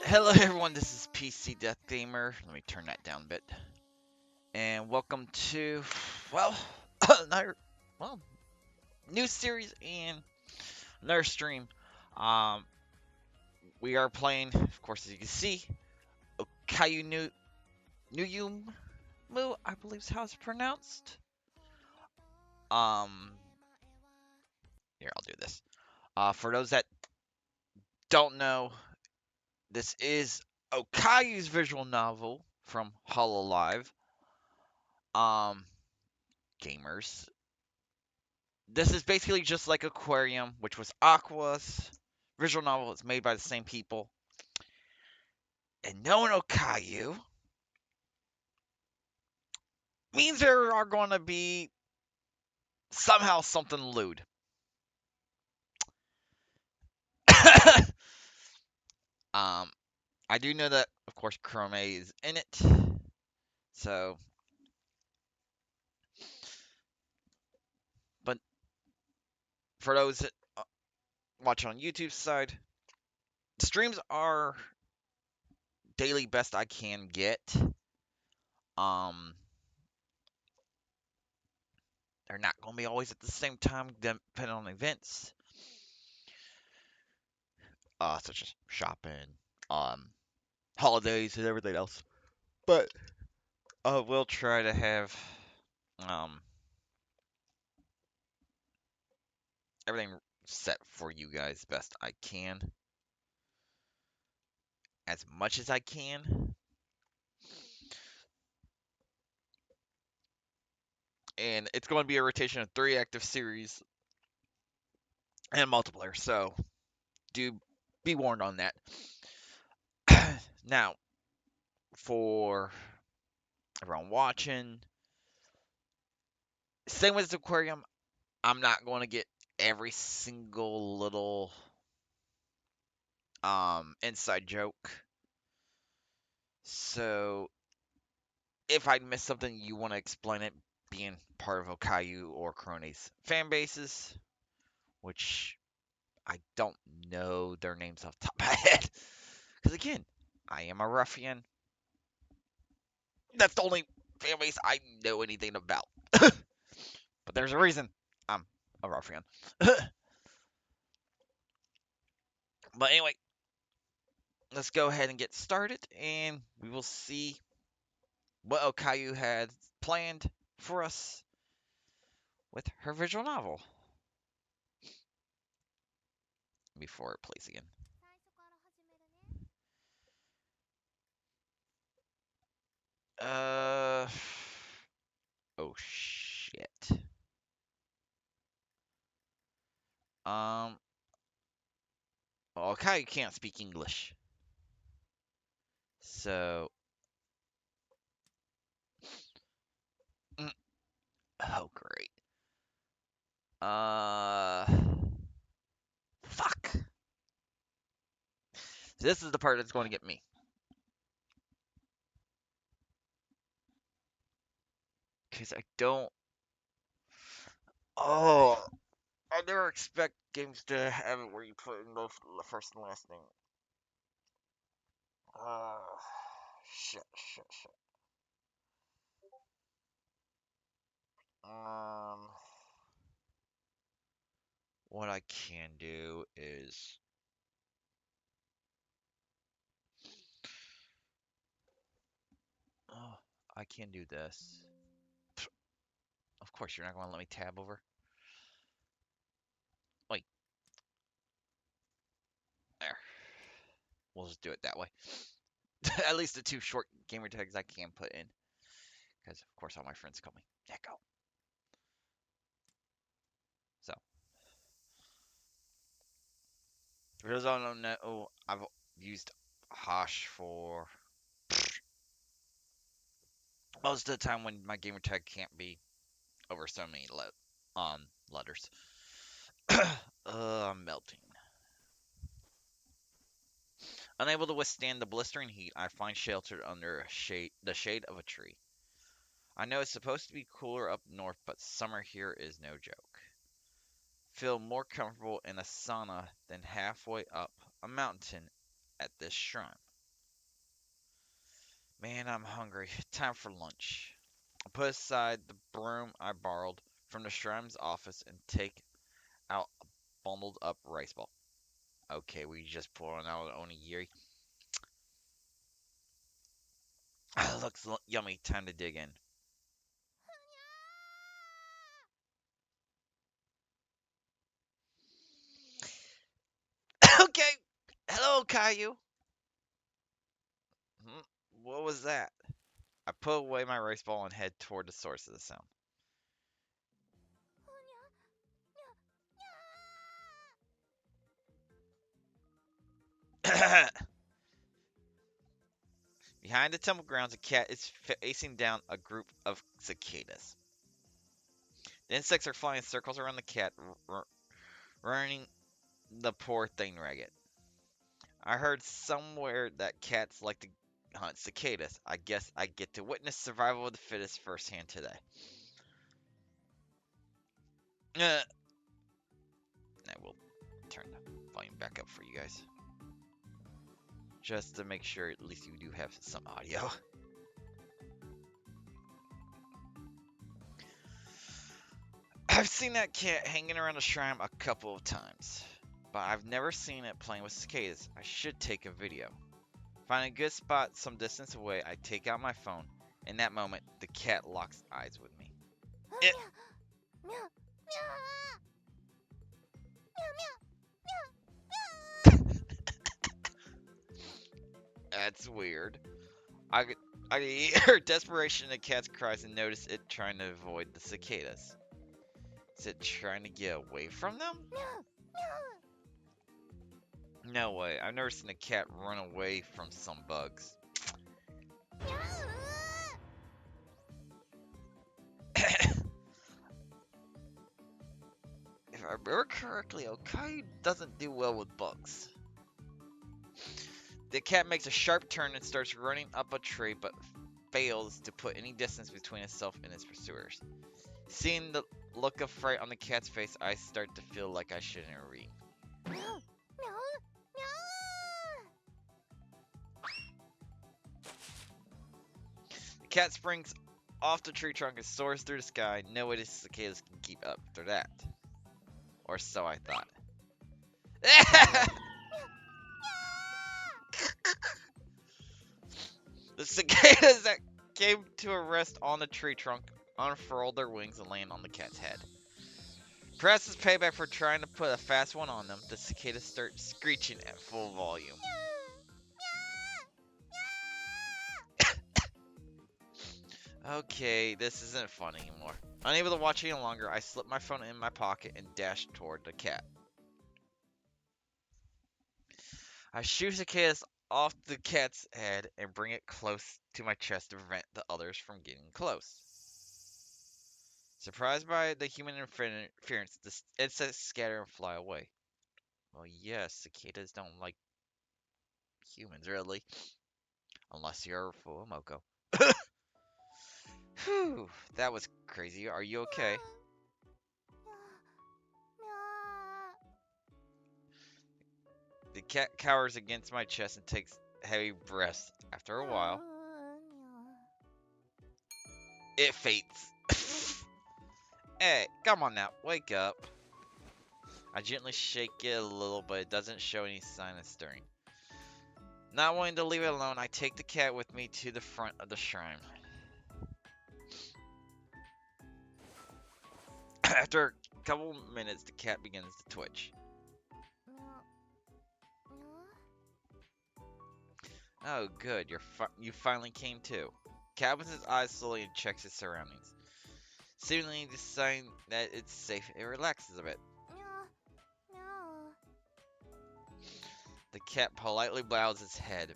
Hello everyone, this is PC Death Gamer. Let me turn that down a bit. And welcome to, well, another, well, new series and another stream. Um, we are playing, of course, as you can see, Okayunyumu, I believe is how it's pronounced. Um, Here, I'll do this. For those that don't know, this is Okayu's visual novel from Hololive. Um, Gamers. This is basically just like Aquarium, which was Aqua's visual novel. It's made by the same people. And knowing Okayu means there are going to be somehow something lewd. um, I do know that, of course, Chrome is in it. So, but for those that watch on YouTube side, streams are daily best I can get. Um, they're not going to be always at the same time, depending on events, such as shopping, um, holidays, and everything else. But we'll try to have um, everything set for you guys best I can, as much as I can. And it's going to be a rotation of 3 active series and multiplayer, so do be warned on that. Now, for everyone watching, same with the aquarium, I'm not going to get every single little inside joke. So if I miss something, you want to explain it, being part of Okayu or Krone's fan bases, which I don't know their names off the top of my head. Because again, I am a ruffian. That's the only fan base I know anything about. But there's a reason I'm a ruffian. But anyway, let's go ahead and get started, and we will see what Okayu had planned for us with her visual novel before it plays again. Uh, oh shit. Um, Okayu can't speak English, so mm, oh great. Uh, Fuck. This is the part that's going to get me. Because I don't. Oh, I never expect games to have it where you put in both the first and last name. Uh, shit. Um, what I can do is. Oh, I can do this. Of course, you're not going to let me tab over. Wait, there. We'll just do it that way. At least the 2 short gamer tags I can put in. Because, of course, all my friends call me Neko. So, for those who don't know, I've used Hosh for most of the time when my gamer tag can't be over so many letters. I'm melting. Unable to withstand the blistering heat, I find shelter under the shade of a tree. I know it's supposed to be cooler up north, but summer here is no joke. Feel more comfortable in a sauna than halfway up a mountain at this shrine. Man, I'm hungry. Time for lunch. I put aside the broom I borrowed from the shrine's office and take out a bundled up rice ball. Okay, we just pouring out onigiri. Looks yummy. Time to dig in. Okay. Hello, Caillou. Hmm, what was that? I put away my rice ball and head toward the source of the sound. Behind the temple grounds, a cat is facing down a group of cicadas. The insects are flying in circles around the cat, running the poor thing ragged. I heard somewhere that cats like to hunt cicadas. I guess I get to witness survival of the fittest firsthand today. I will turn the volume back up for you guys. Just to make sure at least you do have some audio. I've seen that cat hanging around a shrine a couple of times, but I've never seen it playing with cicadas. I should take a video. Find a good spot some distance away, I take out my phone. In that moment, the cat locks eyes with me. It, that's weird. I, I hear desperation in the cat's cries and notice it trying to avoid the cicadas. Is it trying to get away from them? No way. I've never seen a cat run away from some bugs. If I remember correctly, Okayu doesn't do well with bugs. The cat makes a sharp turn and starts running up a tree, but fails to put any distance between itself and its pursuers. Seeing the look of fright on the cat's face, I start to feel like I should intervene. The cat springs off the tree trunk and soars through the sky. No way the cicadas can keep up after that. Or so I thought. The cicadas that came to a rest on the tree trunk unfurled their wings and landed on the cat's head. Perhaps as payback for trying to put a fast one on them, the cicadas start screeching at full volume. Okay, this isn't fun anymore. Unable to watch any longer, I slip my phone in my pocket and dash toward the cat. I shoot cicadas off the cat's head and bring it close to my chest to prevent the others from getting close. Surprised by the human interference, the insects scatter and fly away. Well, yes, cicadas don't like humans, really. Unless you're full of Moko. Whew, that was crazy. Are you okay? The cat cowers against my chest and takes heavy breaths. After a while, it faints. Hey, come on now, wake up. I gently shake it a little, but it doesn't show any sign of stirring. Not wanting to leave it alone, I take the cat with me to the front of the shrine. After a couple minutes, the cat begins to twitch. Oh, good, you finally came to. Cat opens his eyes slowly and checks his surroundings. Seemingly deciding that it's safe, it relaxes a bit. The cat politely bows its head.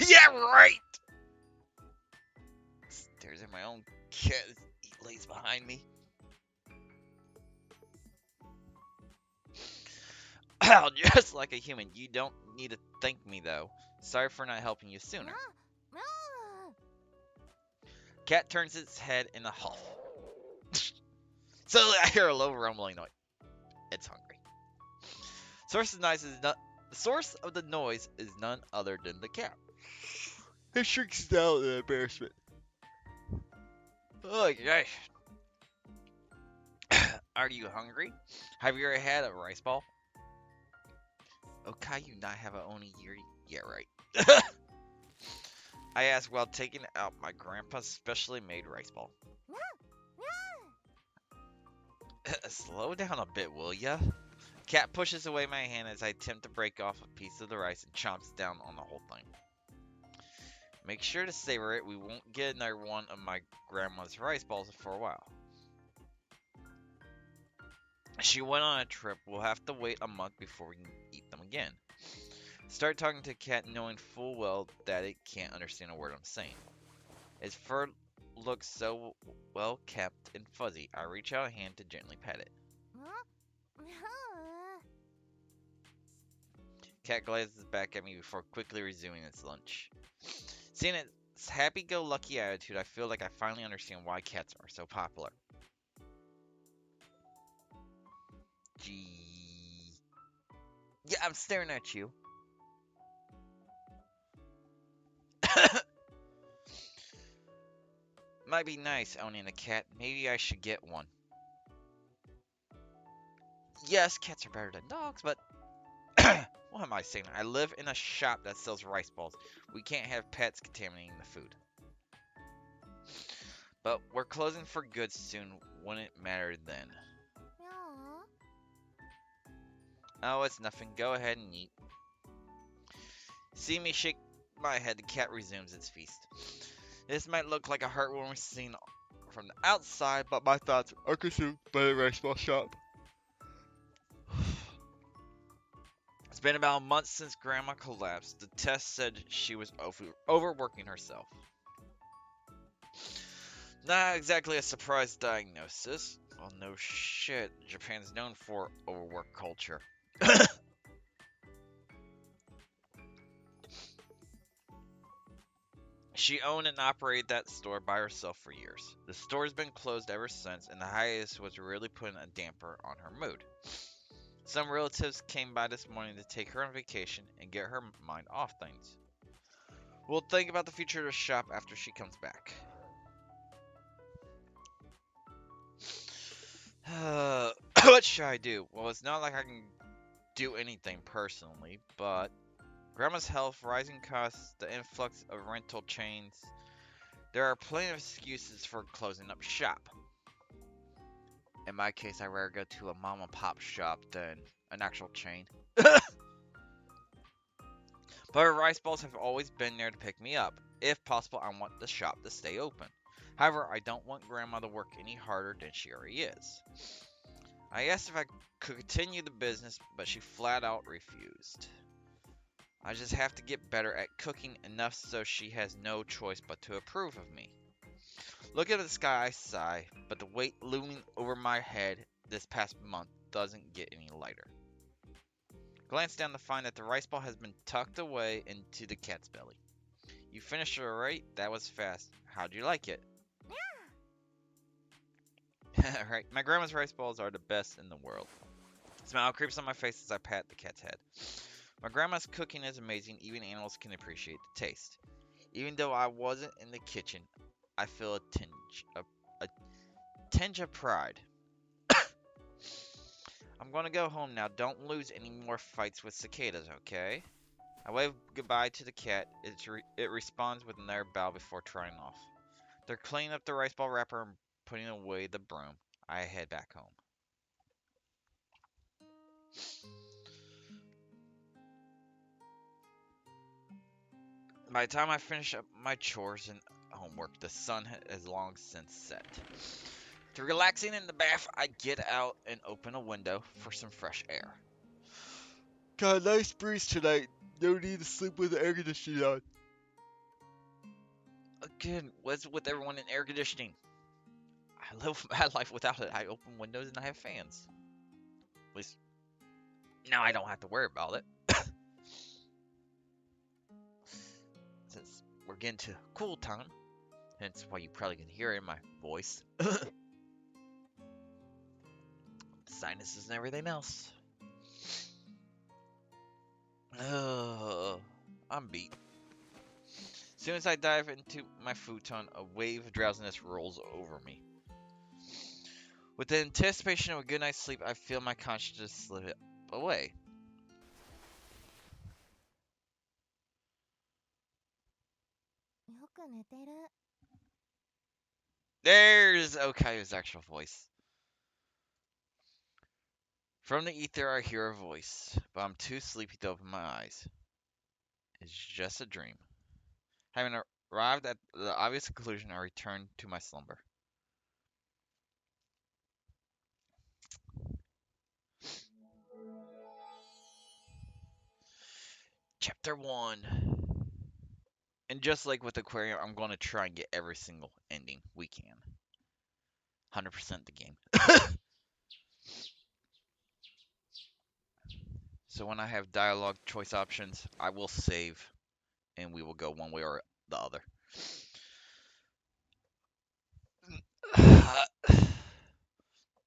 Yeah, right! Stares at my own cat as he lays behind me. Just like a human, you don't need to thank me though. Sorry for not helping you sooner. Cat turns its head in a huff. Suddenly I hear a low rumbling noise. It's hungry. The source of the noise is none other than the cat. It shrieks down in embarrassment. Oh, gosh. Are you hungry? Have you ever had a rice ball? Okayu not have a onigiri? Yeah, right. I asked while taking out my grandpa's specially made rice ball. Slow down a bit, will ya? Cat pushes away my hand as I attempt to break off a piece of the rice and chomps down on the whole thing. Make sure to savor it. We won't get another one of my grandma's rice balls for a while. She went on a trip. We'll have to wait a month before we can eat them again. Start talking to Cat knowing full well that it can't understand a word I'm saying. Its fur looks so well kept and fuzzy. I reach out a hand to gently pet it. Cat glances back at me before quickly resuming its lunch. Seeing its happy-go-lucky attitude, I feel like I finally understand why cats are so popular. Gee. Yeah, I'm staring at you. Might be nice owning a cat. Maybe I should get one. Yes, cats are better than dogs, but what am I saying? I live in a shop that sells rice balls. We can't have pets contaminating the food. But we're closing for good soon. Wouldn't matter then. Oh, it's nothing. Go ahead and eat. See me shake my head. The cat resumes its feast. This might look like a heartwarming scene from the outside, but my thoughts are consumed by the rice ball shop. It's been about a month since Grandma collapsed. The test said she was overworking herself. Not exactly a surprise diagnosis. Well, no shit. Japan's known for overwork culture. She owned and operated that store by herself for years. The store's been closed ever since, and the hiatus was really putting a damper on her mood. Some relatives came by this morning to take her on vacation and get her mind off things. We'll think about the future of the shop after she comes back. What should I do? Well, it's not like I can do anything personally, but Grandma's health, rising costs, the influx of rental chains. There are plenty of excuses for closing up shop. In my case, I'd rather go to a mom and pop shop than an actual chain. But her rice balls have always been there to pick me up. If possible, I want the shop to stay open. However, I don't want Grandma to work any harder than she already is. I asked if I could continue the business, but she flat out refused. I just have to get better at cooking enough so she has no choice but to approve of me. Looking at the sky, I sigh, but the weight looming over my head this past month doesn't get any lighter. Glance down to find that the rice ball has been tucked away into the cat's belly. You finished it alright? That was fast. How'd you like it? Right, my grandma's rice balls are the best in the world. A smile creeps on my face as I pat the cat's head. My grandma's cooking is amazing. Even animals can appreciate the taste. Even though I wasn't in the kitchen, I feel a tinge of pride. I'm gonna go home now. Don't lose any more fights with cicadas, okay? I wave goodbye to the cat. It responds with another bow before trotting off. They're cleaning up the rice ball wrapper and putting away the broom. I head back home. By the time I finish up my chores and homework, the sun has long since set. To relaxing in the bath, I get out and open a window for some fresh air. Got a nice breeze tonight. No need to sleep with the air conditioning on. Again, what's with everyone in air conditioning? I live my life without it. I open windows and I have fans. At least now I don't have to worry about it. Since we're getting to cool time, hence why you probably can hear it in my voice. Sinuses and everything else. As soon as I dive into my futon, a wave of drowsiness rolls over me. With the anticipation of a good night's sleep, I feel my consciousness slip away. There's Okayu's actual voice. From the ether, I hear a voice, but I'm too sleepy to open my eyes. It's just a dream. Having arrived at the obvious conclusion, I return to my slumber. Chapter 1. And just like with Aquarium, I'm going to try and get every single ending we can. 100% the game. So when I have dialogue choice options, I will save and we will go one way or the other.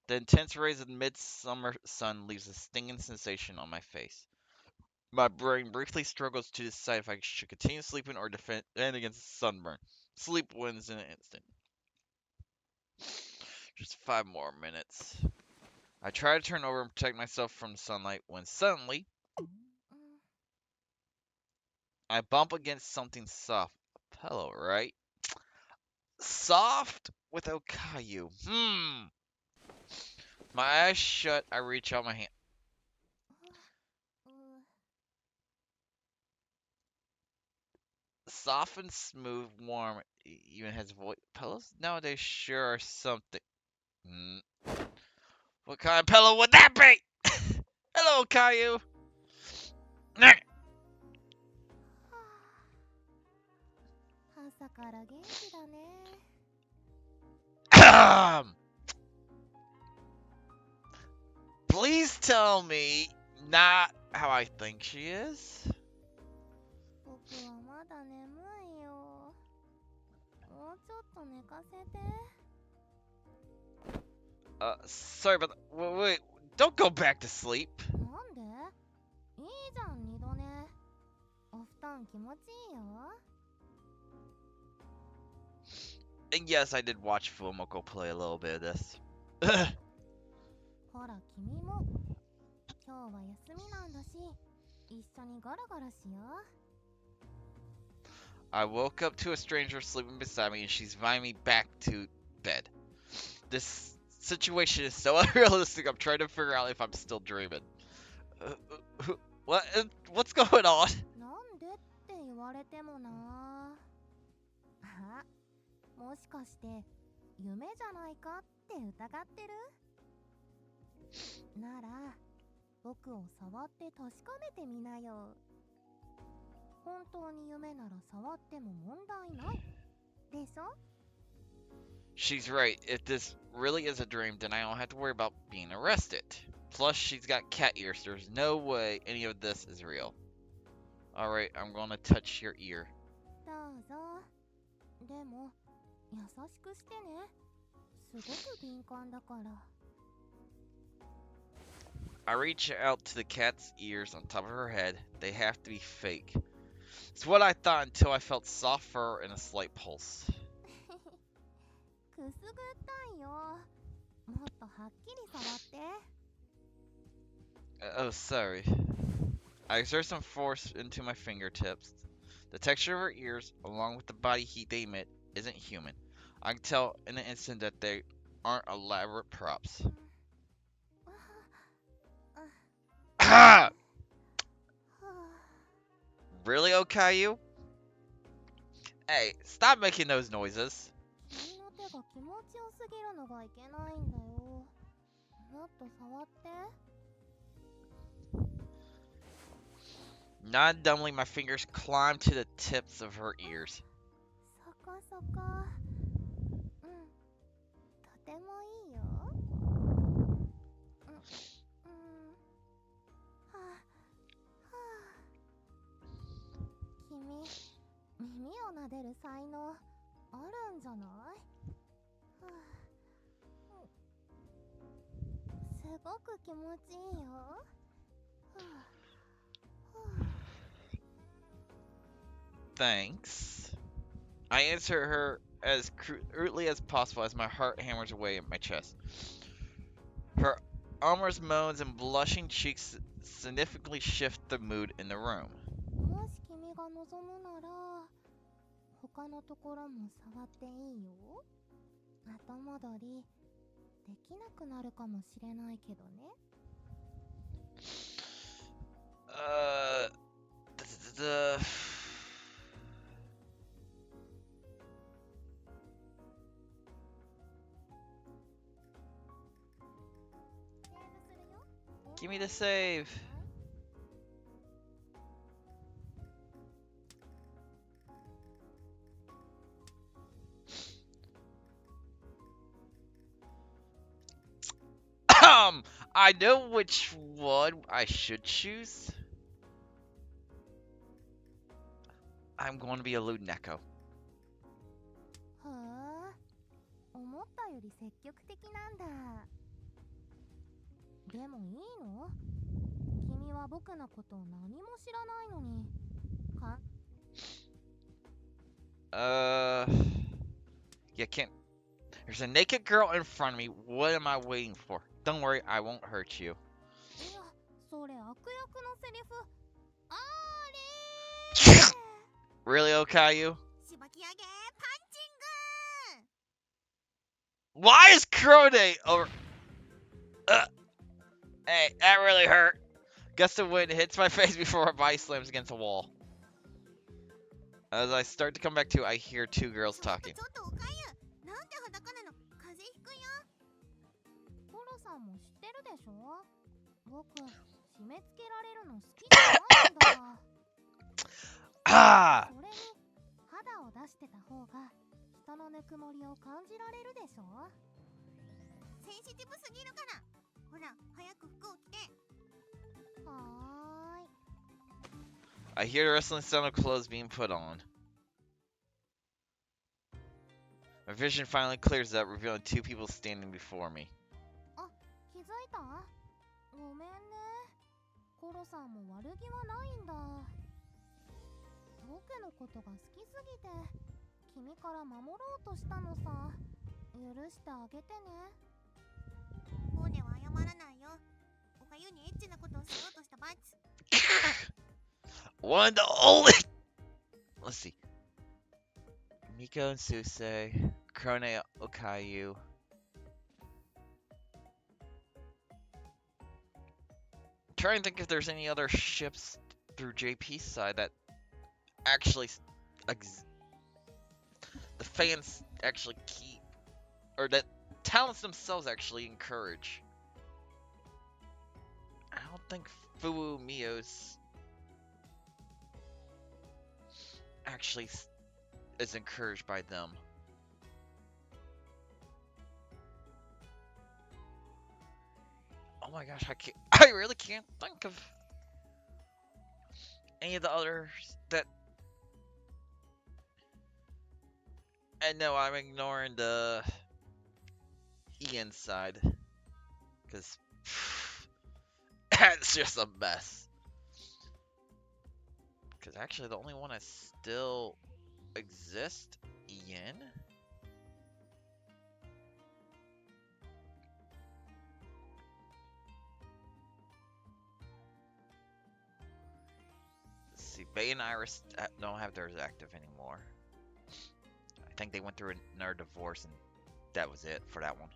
The intense rays of the midsummer sun leaves a stinging sensation on my face. My brain briefly struggles to decide if I should continue sleeping or defend against sunburn. Sleep wins in an instant. Just 5 more minutes. I try to turn over and protect myself from the sunlight when suddenly I bump against something soft. A pillow, right? Soft with Okayu. My eyes shut, I reach out my hand. Soft and smooth, warm, even has voice. Pillows nowadays sure are something. What kind of pillow would that be? Hello, Caillou. Please tell me not how I think she is. Sorry, but wait, don't go back to sleep. And yes, I did watch Fumoko play a little bit of this. I woke up to a stranger sleeping beside me, and she's inviting me back to bed. This situation is so unrealistic. I'm trying to figure out if I'm still dreaming. What? What's going on? She's right. If this really is a dream, then I don't have to worry about being arrested. Plus, she's got cat ears. There's no way any of this is real. Alright, I'm gonna touch your ear. I reach out to the cat's ears on top of her head. They have to be fake. It's what I thought until I felt soft fur and a slight pulse. Oh, sorry. I exert some force into my fingertips. The texture of her ears, along with the body heat they emit, isn't human. I can tell in an instant that they aren't elaborate props. Really, Okayu? Hey, stop making those noises. Non-dumbly, my fingers climb to the tips of her ears. Thanks. I answer her as crudely as possible as my heart hammers away at my chest. Her amorous moans and blushing cheeks significantly shift the mood in the room. もし君が望むなら他のところも触っていいよ。後戻りできなくなるかもしれないけどね。Give me the save. I know which one I should choose. I'm going to be a lewd neko. はあ、思ったより積極的なんだ。でもいいの？君は僕のことを何も知らないのに。Yeah, can't. There's a naked girl in front of me. What am I waiting for? Don't worry, I won't hurt you. いや、それ悪役のセリフ。あれ Really, Okayu? しばき上げパンチング Why is Krone over? Hey, that really hurt. Gust of wind hits my face before my body slams against the wall. As I start to come back to, I hear two girls talking. ちょっとおかゆ、なんで裸なの？風邪ひくよ。コロさんも知ってるでしょ？僕、締め付けられるの好きじゃないんだ。Ah! それに、肌を出してた方が人のぬくもりを感じられるでしょ？センシティブすぎるから。ほら、早く服を着て。はーい。I hear the rustling sound of clothes being put on. My vision finally clears up, revealing two people standing before me. あ、気づいた？ごめんね。コロさんも悪気はないんだ。僕のことが好きすぎて、君から守ろうとしたのさ。許してあげてね。コーネは謝らないよ。おかゆにエッチなことをしようとした罰。One and only. Let's see. Miko and Susei, Krone, Okayu. Trying to think if there's any other ships through JP's side that actually the fans actually keep, or that talents themselves actually encourage. I don't think Fuwu Mio's actually is encouraged by them. Oh my gosh, I really can't think of any of the others that. And no, I'm ignoring the Ian side, because it's just a mess. Because actually, the only one that still exists, Ian. Let's see, Bay and Iris don't have theirs active anymore. I think they went through another divorce, and that was it for that one.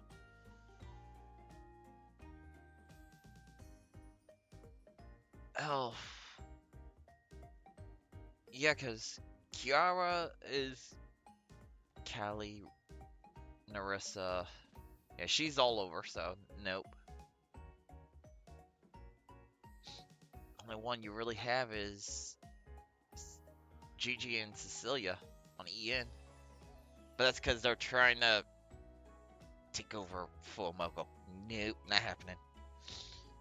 Oh. Yeah, because Kiara is Callie, Narissa. Yeah, she's all over, so nope. Only one you really have is Gigi and Cecilia on EN. But that's because they're trying to take over full Moko. Nope, not happening.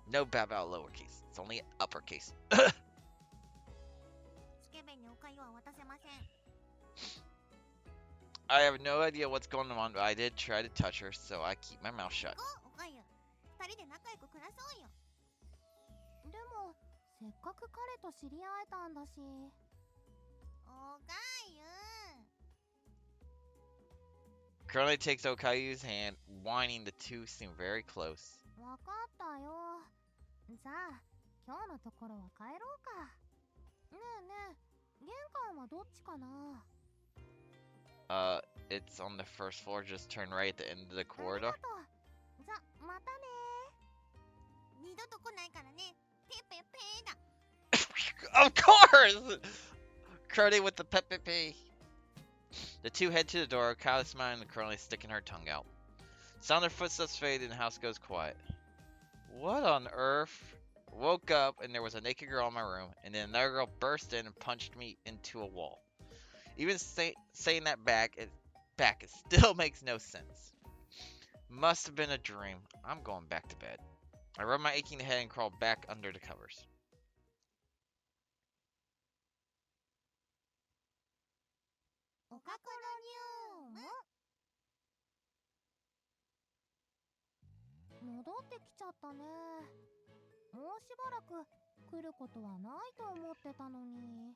No Babao lowercase. It's only uppercase. I have no idea what's going on, but I did try to touch her, so I keep my mouth shut. でも、せっかく彼と知り合えたんだし。おかゆ。Currently takes Okayu's hand, whining. The two seem very close. わかったよ。じゃあ今日のところは帰ろうか。ねえねえ、玄関はどっちかな。 It's on the first floor. Just turn right at the end of the あり corridor. がとう。じゃまたね。二度と来ないからね。ペペペだ。 Of course! Crony with the pepe. The two head to the door, Kylie smiling and currently sticking her tongue out. Sound their footsteps fade and the house goes quiet. What on earth? Woke up and there was a naked girl in my room, and then another girl burst in and punched me into a wall. Even saying that back, it still makes no sense. Must have been a dream. I'm going back to bed. I rubbed my aching head and crawled back under the covers. おかころニューム。戻ってきちゃったね。もうしばらく来ることはないと思ってたのに。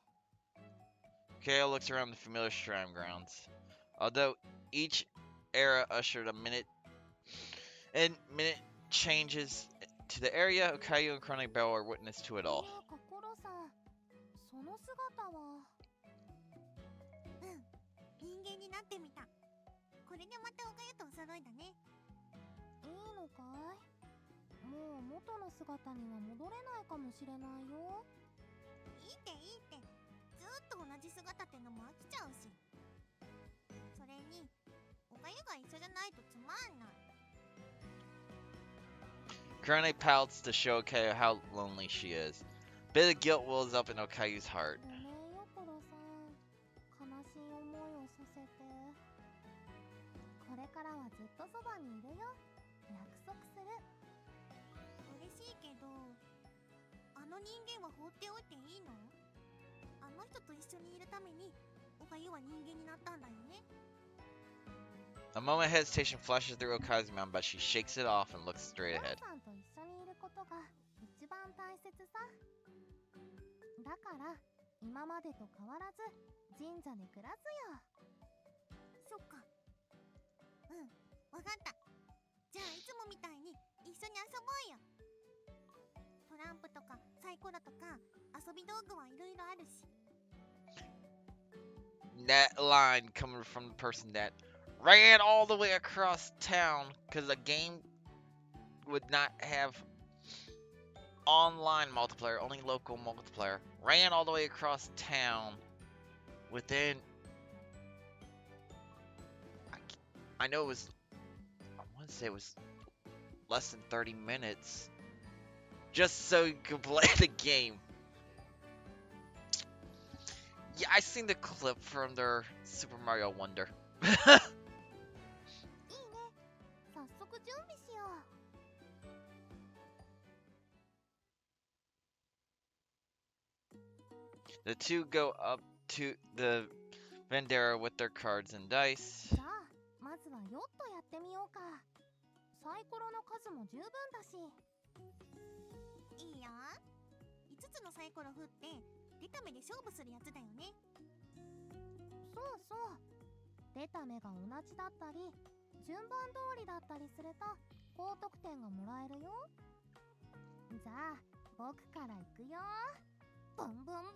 Kale looks around the familiar shrine grounds. Although each era ushered a minute changes to the area, Okayu and Chronic Bell are witness to it all. なんかコロさん、その姿は。うん、人間になってみた。これでまたおかゆとお揃いだね。いいのかい？もう元の姿には戻れないかもしれないよ。いいっていいって。ずっと同じ姿ってのも飽きちゃうし。それにおかゆが一緒じゃないとつまんない。 Chronic pouts to show Okayu how lonely she is. Bit of guilt wells up in Okayu's heart. ごめんよコロさん。悲しい思いをさせて。これからはずっとそばにいるよ。約束する。嬉しいけど、あの人間は放っておいていいの？あの人と一緒にいるためにおかゆは人間になったんだよね。 A moment of hesitation flashes through Okayu's mind, but she shakes it off and looks コ straight ロ ahead. さんと一緒にいることが一番大切さ。だから今までと変わらず神社で暮らすよ。そっか。うん、わかった。じゃあいつもみたいに一緒に遊ぼうよ。トランプとかサイコロとか遊び道具はいろいろあるし。 That line coming from the person that ran all the way across town because the game would not have online multiplayer, only local multiplayer. Ran all the way across town within. I know it was. I want to say it was less than 30 minutes, just so you could play the game. Yeah, I seen the clip from their Super Mario Wonder. いいね。早速準備しよう。 The two go up to the Vendera with their cards and dice. じゃあまずはヨットやってみようか。サイコロの数も十分だし。いいよ。5つのサイコロ振って出た目で勝負するやつだよね。そうそう。出た目が同じだったり順番通りだったりすると高得点がもらえるよ。じゃあ僕から行くよ。ブンブンブンブン。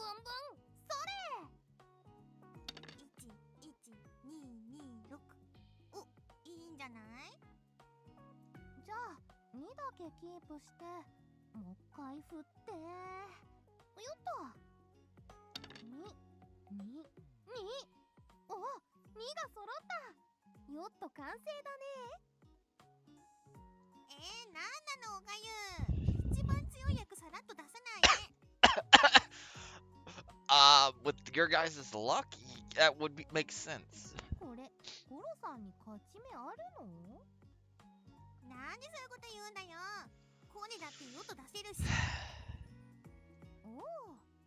それ。11226。お、いいんじゃない？じゃあ2だけキープしてもう一回振ってよっと。2お、2が揃った。ヨット完成だね。なんなのおかゆ。一番強い役さらっと出さないで。With your guys' luck, that would make sense. これコロさんに勝ち目あるの？なんでそういうこと言うんだよ。コーネだってヨット出せるし。おお、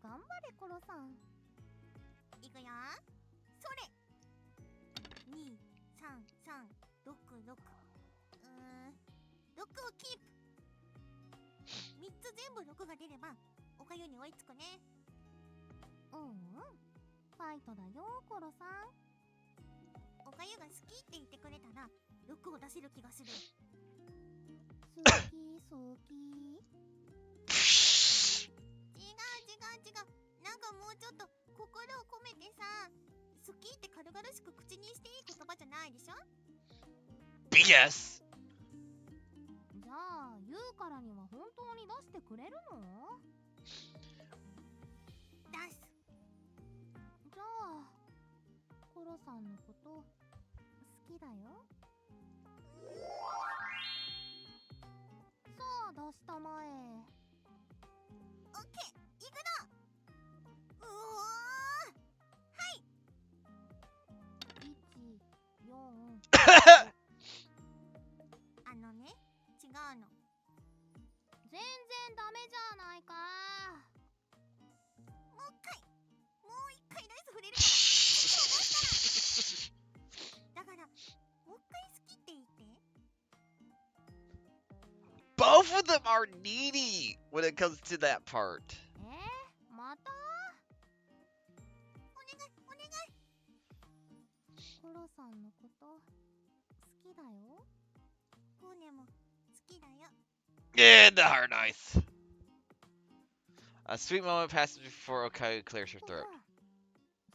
頑張れコロさん。いくよ。それ。2、3、3、6、6。6をキープ。3つ全部6が出ればおかゆに追いつくね。ファイトだよコロさん。おかゆが好きって言ってくれたら欲を出せる気がする。好き好き。違う。なんかもうちょっと心を込めてさ、好きって軽々しく口にしていい言葉じゃないでしょ。 BS! じゃあ言うからには本当に出してくれるの？出す。じゃあコロさんのこと好きだよ。さあ出したまえ。オッケー、行くぞ。うおー、はい。1、4あのね、違うの。全然ダメじゃないか。もう一回ライス触れるから。だから、もう一回好きって言って。Both of them are needy when it comes to that part. また？お願い。コロさんのこと好きだよ。コーネも好きだよ。Yeah, the hard ice. A sweet moment passes before Okayu clears her throat.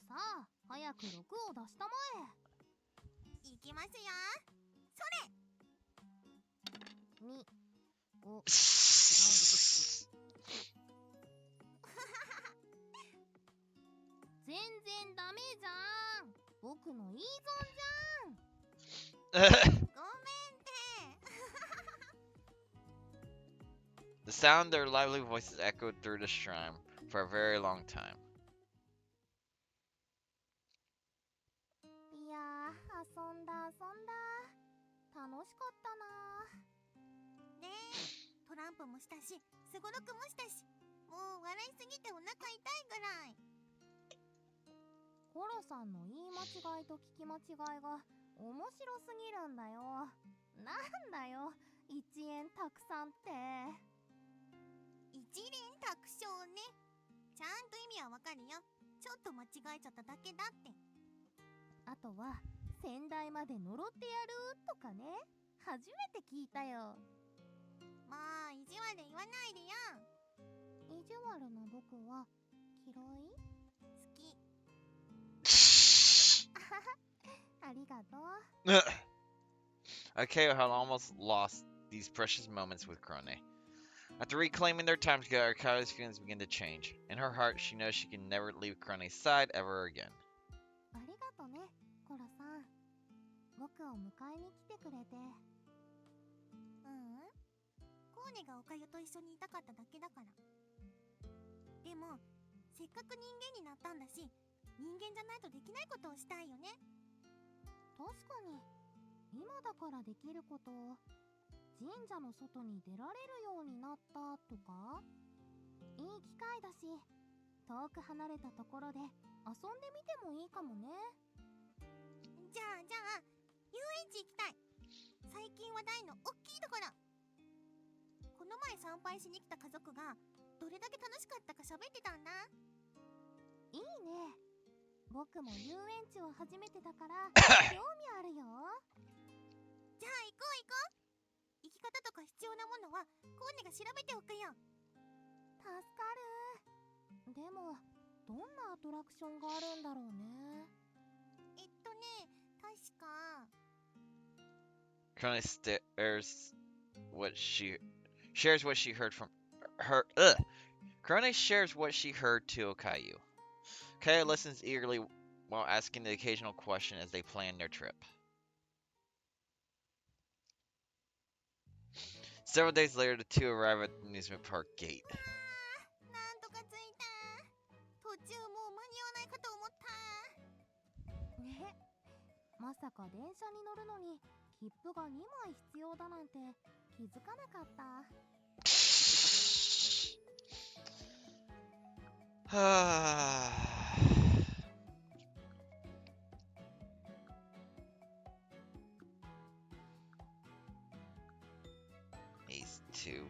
さあ、早く6を出したまえ。いきますよ。それ。2、5。全然ダメじゃん。僕のいいぞんじゃん。ごめんって。The sound of their lively voices echoed through the shrine for a very long time. いやー、遊んだ。楽しかったな。ねえ、トランプもしたし、すごろくもしたし、もう笑いすぎてお腹痛いぐらい。コロさんの言い間違いと聞き間違いが面白すぎるんだよ。なんだよ、一円たくさんって。一連卓勝ね。ちゃんと意味はわかるよ。ちょっと間違えちゃっただけだって。あとは先代まで呪ってやるとかね、初めて聞いたよ。まあ意地悪言わないでよ。意地悪な僕は嫌い？好き。ありがとう。Okayu had almost lost these precious moments with Krone. After reclaiming their time together, Okayu's feelings begin to change. In her heart, she knows she can never leave Krone's side ever again. ありがとね、コロさん。僕を迎えに来てくれて。コーネがおかゆと一緒にいたかっただけだから。でも、せっかく人間になったんだし、人間じゃないとできないことをしたいよね。確かに、今だからできることを、神社の外に出られるようになったとか、いい機会だし、遠く離れたところで遊んでみてもいいかもね。じゃあ遊園地行きたい。最近話題の大きいところ。この前参拝しに来た家族がどれだけ楽しかったか喋ってたんだ。いいね。僕も遊園地を初めてだから興味あるよ。じゃあ行こう。行き方とか必要なものはコーネが調べておくよ。助かる。でもどんなアトラクションがあるんだろうね。確かKrone shares what she heard from her. Krone shares what she heard to Okayu. Okayu listens eagerly while asking the occasional question as they plan their trip. Several days later, the two arrive at the amusement park gate. なんとか着いた。途中もう間に合わないかと思ったね。まさか電車に乗るのに切符が2枚必要だなんて気づかなかった。These two.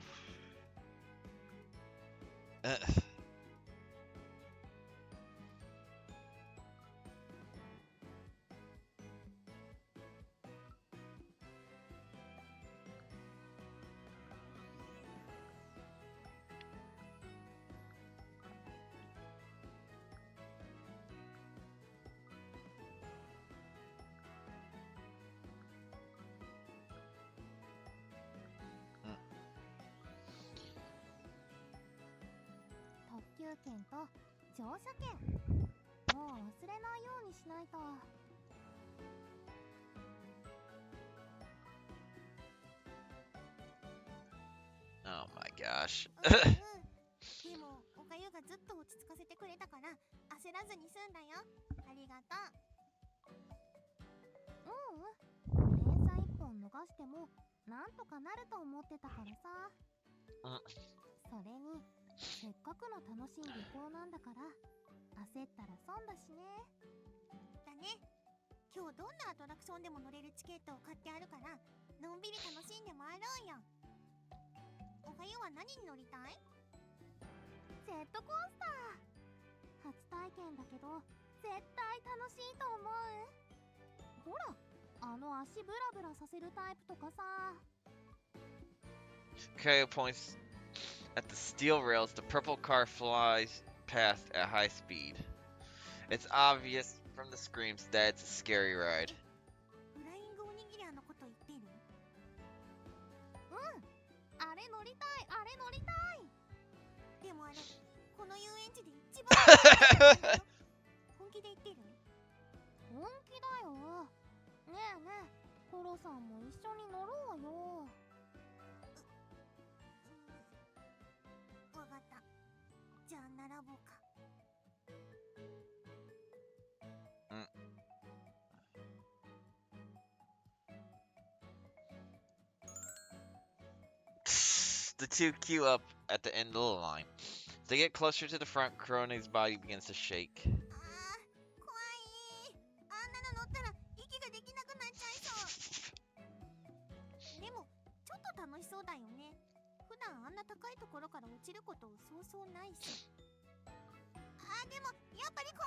急券と乗車券。もう忘れないようにしないと。Oh my gosh. でもおかゆがずっと落ち着かせてくれたから焦らずに済んだよ。ありがとう。電車1本逃してもなんとかなると思ってたからさ。それにせっかくの楽しい旅行なんだから焦ったら損だしね。だね。今日どんなアトラクションでも乗れるチケットを買ってあるからのんびり楽しんで回ろうよ。おかゆは何に乗りたい？ジェットコースター。初体験だけど絶対楽しいと思う。ほら、あの足ブラブラさせるタイプとかさ。Okayu points at the steel rails. The purple car flies past at high speed. It's obvious from the screams that it's a scary ride. フライングおにぎりのこと言ってる？あれ乗りたい、あれ乗りたい。でもあれ、この遊園地で一番本気で言ってる？本気だよ。ねえねえ、コロさんも一緒に乗ろうよ。わかった。じゃあ並ぼうか。The two queue up at the end of the line. As they get closer to the front, Kurone's body begins to shake. 怖い。あんなの乗ったら息ができなくなっちゃいそう。でもちょっと楽しそうだよね。普段あんな高いところから落ちることそうそうないし。でもやっぱり怖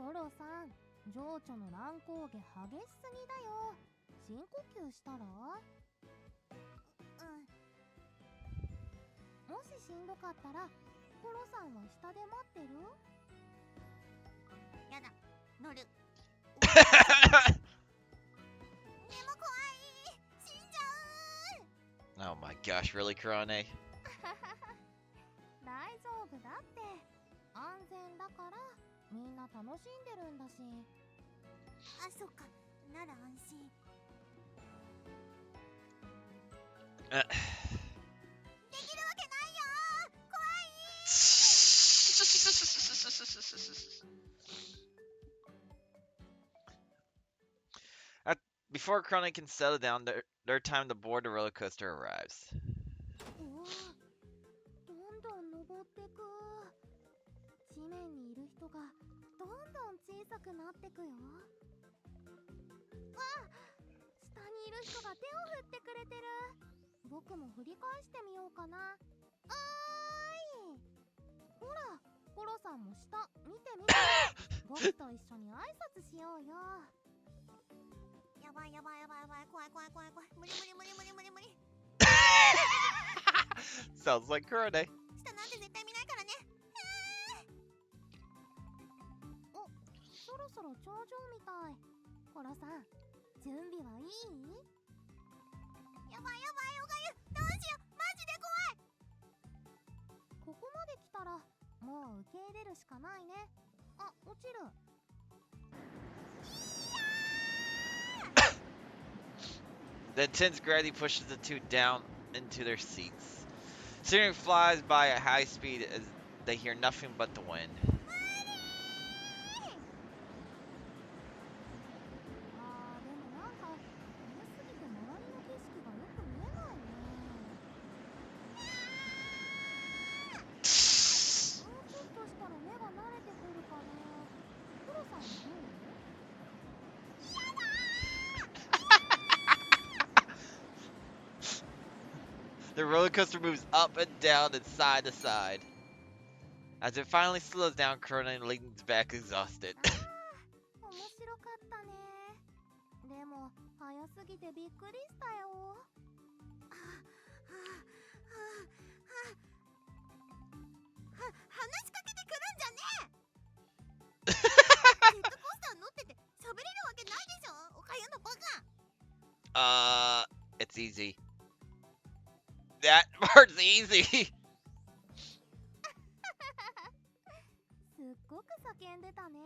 い。コロさん、情緒の乱高下激しすぎだよ。深呼吸したら？もししんどかったらコロさんは下で待ってる？やだ、乗る。でも怖い、死んじゃう。 Oh my gosh, really, Kurone? 大丈夫だって。安全だからみんな楽しんでるんだし。そっか、なら安心。できるわけないよ。怖い。Before Kurone can settle down, their time to board the roller coaster arrives. どんどん登ってく。地面にいる人がどんどん小さくなってくよ。下にいる人が手を振ってくれてる。僕も振り返してみようかな。ほら、コロさんも下見てみて。僕と一緒に挨拶しようよ。やばいやばいやばいやばい、怖い怖い怖い怖い。無理無理無理無理無理無理。Sounds like Kurone. 下なんて絶対見ないからね。そろそろ頂上みたい。コロさん、準備はいい？やばいやばい、おかゆ、どうしよう、マジで怖い。ここまで来たらもう受け入れるしかないね。落ちる。The intense gravity pushes the two down into their seats. Steering flies by at high speed as they hear nothing but the wind. でもなんか速すぎて周りの景色がよく見えないね。もうちょっとしたら目が慣れてくるかな。クロさんはどう？ The roller coaster moves up and down and side to side. As it finally slows down, Kurone leans back exhausted. 面白かったね。でも早すぎてびっくりしたよ。話しかけてくるんじゃねえ。ジェットコースター乗ってて喋れるわけないでしょ、おかゆのバカ。It's easy. That part's easy. 険出たね。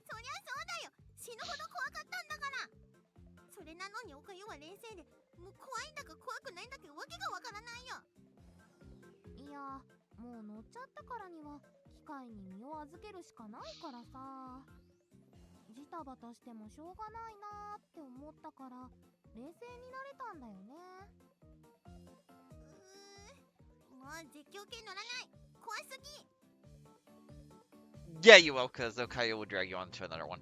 そりゃそうだよ。死ぬほど怖かったんだから。それなのにおかゆは冷静で、もう怖いんだか怖くないんだかわけがわからないよ。いや、もう乗っちゃったからには機械に身を預けるしかないからさ。ジタバタしてもしょうがないなーって思ったから冷静になれたんだよね。もう絶叫系乗らない。怖すぎ。Yeah, you will, because Okayu will drag you on to another one.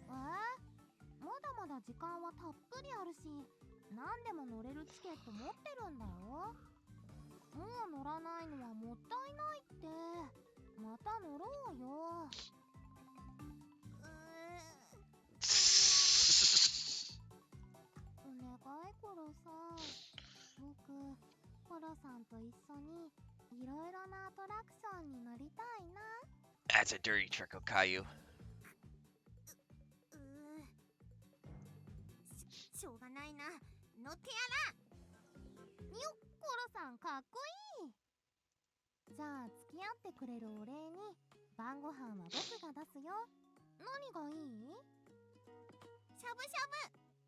まだまだ時間はたっぷりあるし、何でも乗れるチケット持ってるんだよ。もう乗らないのはもったいないって。また乗ろうよ。お願いコロさん。僕、コロさんと一緒にいろいろなアトラクションに乗りたいな。That's a dirty trick, Okayu. しょうがないな。乗ってやら。よっ、コロさんかっこいい。じゃあ付き合ってくれるお礼に晩ご飯は僕が出すよ。何がいい？しゃぶしゃ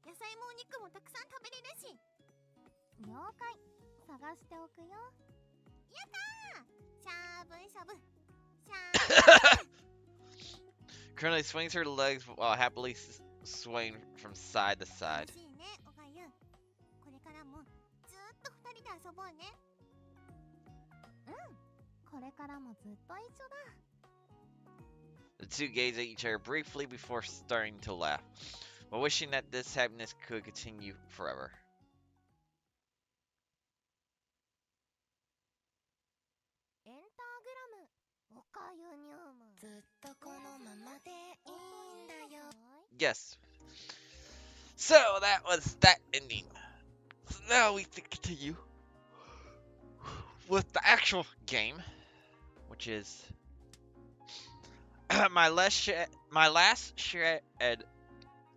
ぶ。野菜もお肉もたくさん食べれるし。了解。探しておくよ。やったー。しゃぶしゃぶ。しゃぶ。Currently swings her legs while happily swaying from side to side. 楽しいね、おかゆ。これからもずーっと二人で遊ぼうね。これからもずっと一緒だ。The two gaze at each other briefly before starting to laugh, while wishing that this happiness could continue forever. エンターグラム、オカユニウム。ずっとこのままでいいんだよ。Yes. So that was that ending. So now we continue with the actual game, which is my last shred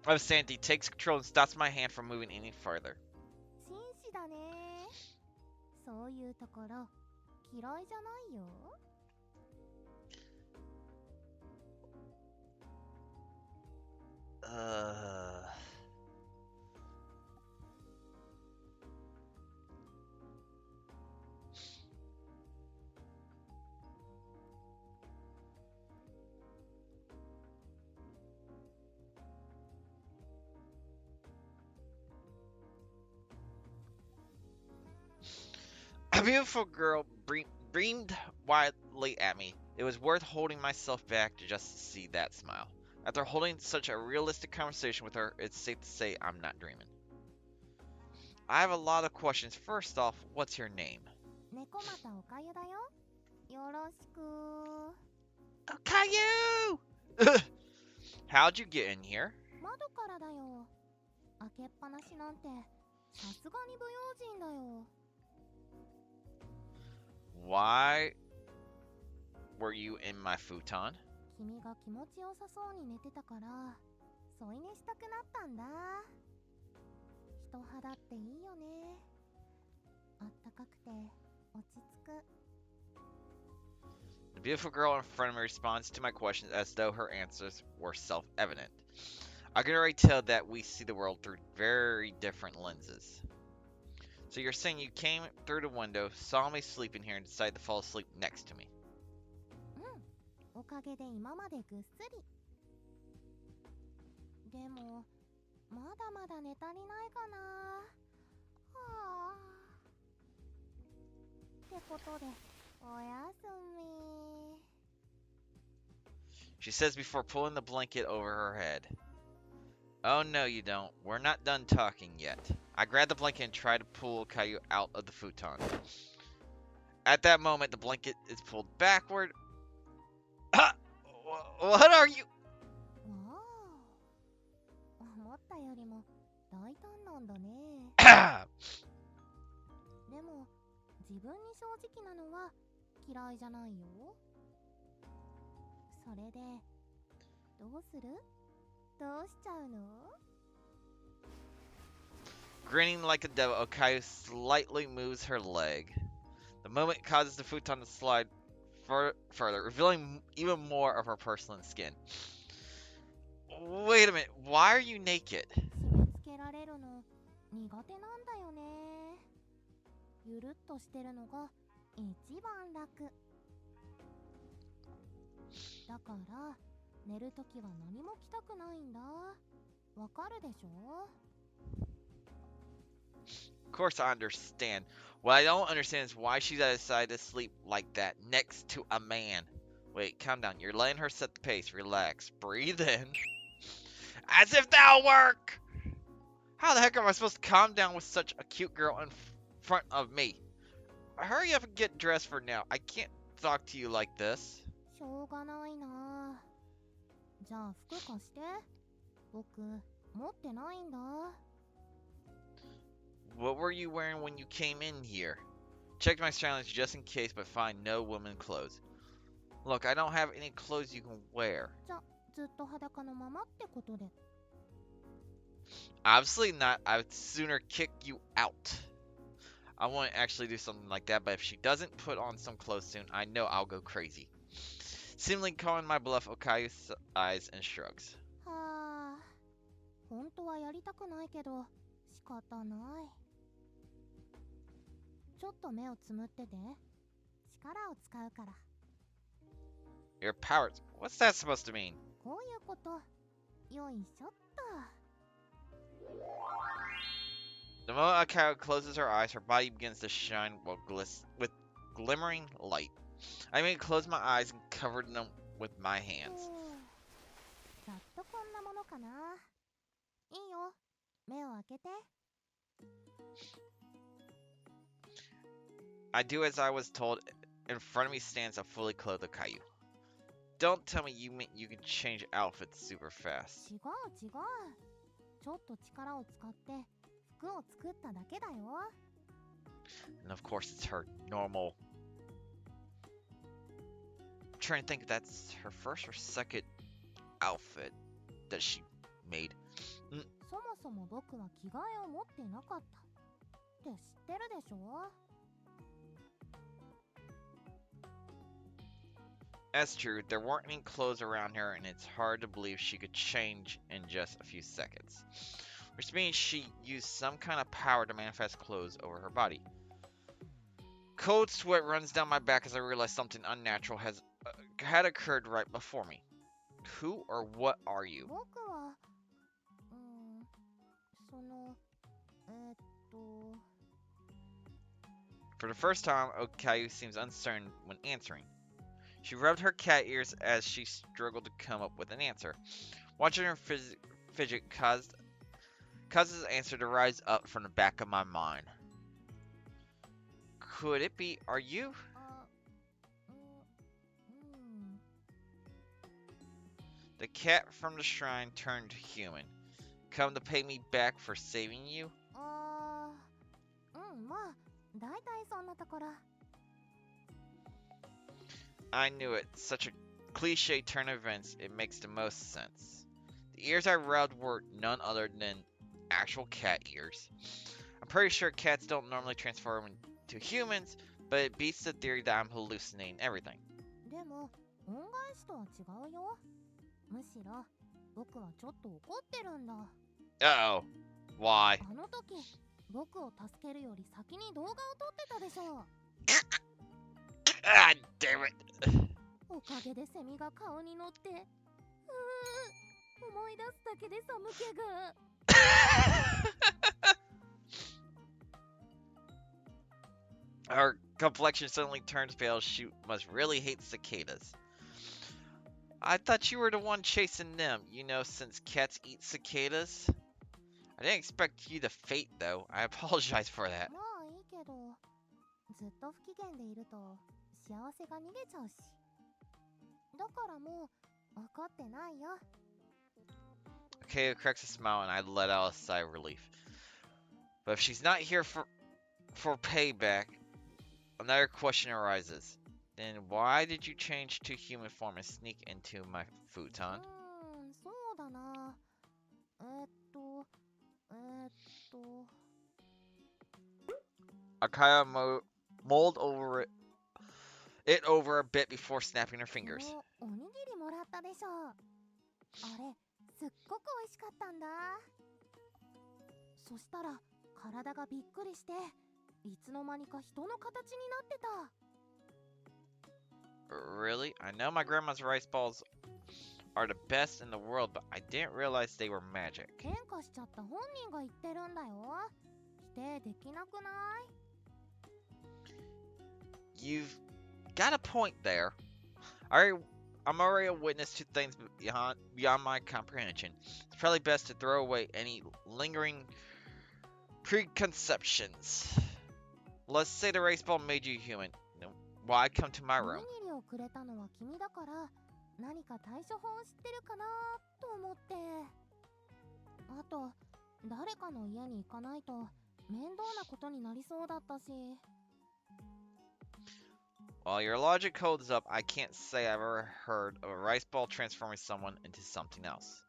of sanity takes control and stops my hand from moving any further. 紳士だね。そういうところ嫌いじゃないよ。A beautiful girl beamed wildly at me. It was worth holding myself back to just see that smile. After holding such a realistic conversation with her, it's safe to say I'm not dreaming. I have a lot of questions. First off, what's your name? 猫又おかゆだよ。よろしく。 Okayu! How'd you get in here? 窓からだよ。開けっぱなしなんてさすがに不用心だよ。Why were you in my futon? 君が気持ちよさそうに寝てたから添い寝したくなったんだ。人肌っていいよね。あったかくて落ち着く。 The beautiful girl in front of me responds to my questions as though her answers were self-evident. I can already tell that we see the world through very different lenses. So you're saying you came through the window, saw me sleeping here, and decided to fall asleep next to me. おかげで今までぐっすり。でもまだまだ寝足りないかな。はあ。ってことでおやすみ。 She says before pulling the blanket over her head. Oh no, you don't. We're not done talking yet. I grab the blanket and try to pull Okayu out of the futon. At that moment, the blanket is pulled backward. What are you? わあ、思ったよりも大胆なんだね。でも自分に正直なのは嫌いじゃないよ。それでどうする？どうしちゃうの？ Grinning like a devil, Okayu slightly moves her leg. The movement causes the futon to slide further, revealing even more of her porcelain skin. Wait a minute, why are you naked? 締め付けられるの苦手なんだよね。ゆるっとしてるのが一番楽。だから寝るときは何も着たくないんだ。わかるでしょ？ Of course I understand. What I don't understand is why she decided to sleep like that next to a man. Wait, calm down. You're letting her set the pace. Relax. Breathe in. As if that'll work! How the heck am I supposed to calm down with such a cute girl in front of me? Hurry up and get dressed for now. I can't talk to you like this. しょうがないな。じゃあ服貸して。僕持ってないんだ。What were you wearing when you came in here? Checked my surroundings just in case, but find no women clothes. Look, I don't have any clothes you can wear. じゃずっと裸のままってことで。Obviously not. I would sooner kick you out. I won't actually do something like that, but if she doesn't put on some clothes soon, I know I'll go crazy. Seemingly calling my bluff, Okayu sighs and shrugs. はあ、本当はやりたくないけど仕方ない。ちょっと目をつむってて。力を使うから。Your powers? What's that supposed to mean? こういうこと。よいしょっと。The moment Okayu closes her eyes, her body begins to shine with glimmering light. I immediately closed my eyes and covered them with my hands. ざっとこんなものかな。いいよ。目を開けて。I do as I was told. In front of me stands a fully clothed Okayu. Don't tell me you mean you can change outfits super fast. 違う違う。ちょっと力を使って服を作っただけだよ。And of course it's her normal... I'm trying to think if that's her first or second outfit that she made. そもそも僕は着替えを持ってなかったって知ってるでしょ？ That's true, there weren't any clothes around her and it's hard to believe she could change in just a few seconds. Which means she used some kind of power to manifest clothes over her body. Cold sweat runs down my back as I realize something unnatural had occurred right before me. Who or what are you? 僕はそのFor the first time, Okayu seems uncertain when answering. She rubbed her cat ears as she struggled to come up with an answer. Watching her fidget causes the answer to rise up from the back of my mind. Could it be, are you? The cat from the shrine turned human. Come to pay me back for saving you? まあ、だいたいそんなところ。I knew it. Such a cliche turn of events, it makes the most sense. The ears I rubbed were none other than actual cat ears. I'm pretty sure cats don't normally transform into humans, but it beats the theory that I'm hallucinating everything. でも、恩返しとは違うよ。むしろ、僕はちょっと怒ってるんだ。Uh-oh. Why? あの時、僕を助けるより先に動画を撮ってたでしょ。Ah, damn it. おかげでセミが顔に乗って、思い出すだけで寒気が。Her complexion suddenly turns pale. She must really hate cicadas. I thought you were the one chasing them, you know, since cats eat cicadas. I didn't expect you to fate, though. I apologize for that. まあいいけど、ずっと不機嫌でいると幸せが逃げちゃうし。だからもう怒ってないよ。Okayu cracks a smile and I let out a sigh of relief. But if she's not here for payback, another question arises. Then why did you change to human form and sneak into my futon? そうだな。Akayu mulled over it it over a bit before snapping her 今 fingers. 日おにぎりもらったでしょ。あれすっごく美味しかったんだ。そしたら体がびっくりしていつの間にか人の形になってた。 Really? I know my grandma's rice balls are the best in the world, but I didn't realize they were magic. 変化しちゃった本人が言ってるんだよ。否定できなくない？ You've got a point there. I'm already a witness to things beyond my comprehension. It's probably best to throw away any lingering preconceptions. Let's say the rice ball made you human. Why come to my おに room? ぎりをくれたのは君だから何か対処法を知ってるかなと思って。あと誰かの家に行かないと面倒なことになりそうだったし。 While your logic holds up, I can't say I've ever heard of a rice ball transforming someone into something else.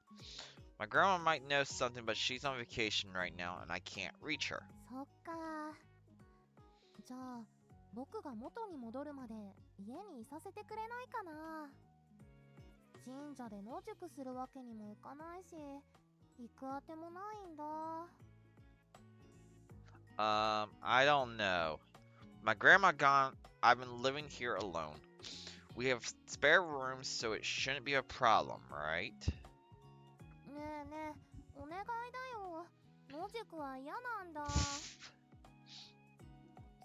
My grandma might know something, but she's on vacation right now, and I can't reach her. そっか。じゃあ僕が元に戻るまで家にいさせてくれないかな。神社で野宿するわけにもいかないし行くあてもないんだ。 I don't know. My grandma gone. I've been living here alone. We have spare rooms, so it shouldn't be a problem, right? ねえねえお願いだよ。野宿は嫌なんだ。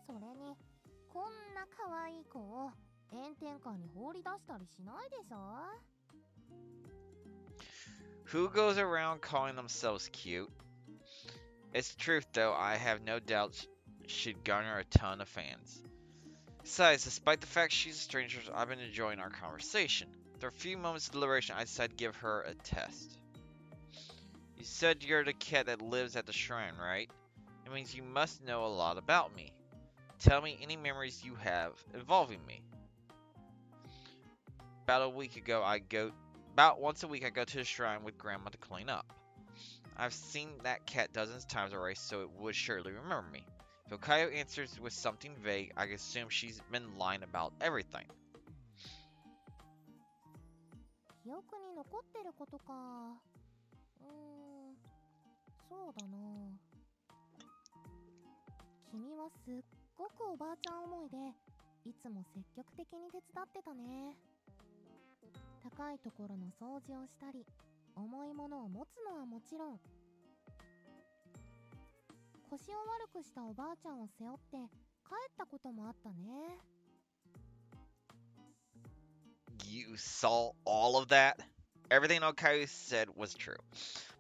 それにこんな可愛い子を炎天下に放り出したりしないでしょ。 Who goes around calling themselves cute? It's the truth, though. I have no doubt she'd garner a ton of fans. Besides, despite the fact she's a stranger, I've been enjoying our conversation. After a few moments of deliberation, I decided to give her a test. You said you're the cat that lives at the shrine, right? It means you must know a lot about me. Tell me any memories you have involving me. About once a week I go to the shrine with Grandma to clean up. I've seen that cat dozens of times already, so it would surely remember me. If Okayu answers with something vague, I assume she's been lying about everything. 記憶に残ってることか。そうだな。君はすっごくおばあちゃん思いでいつも積極的に手伝ってたね。高いところの掃除をしたり重いものを持つのはもちろん、腰を悪くしたおばあちゃんを背負って帰ったこともあったね。 You saw all of that? Everything Okayu said was true.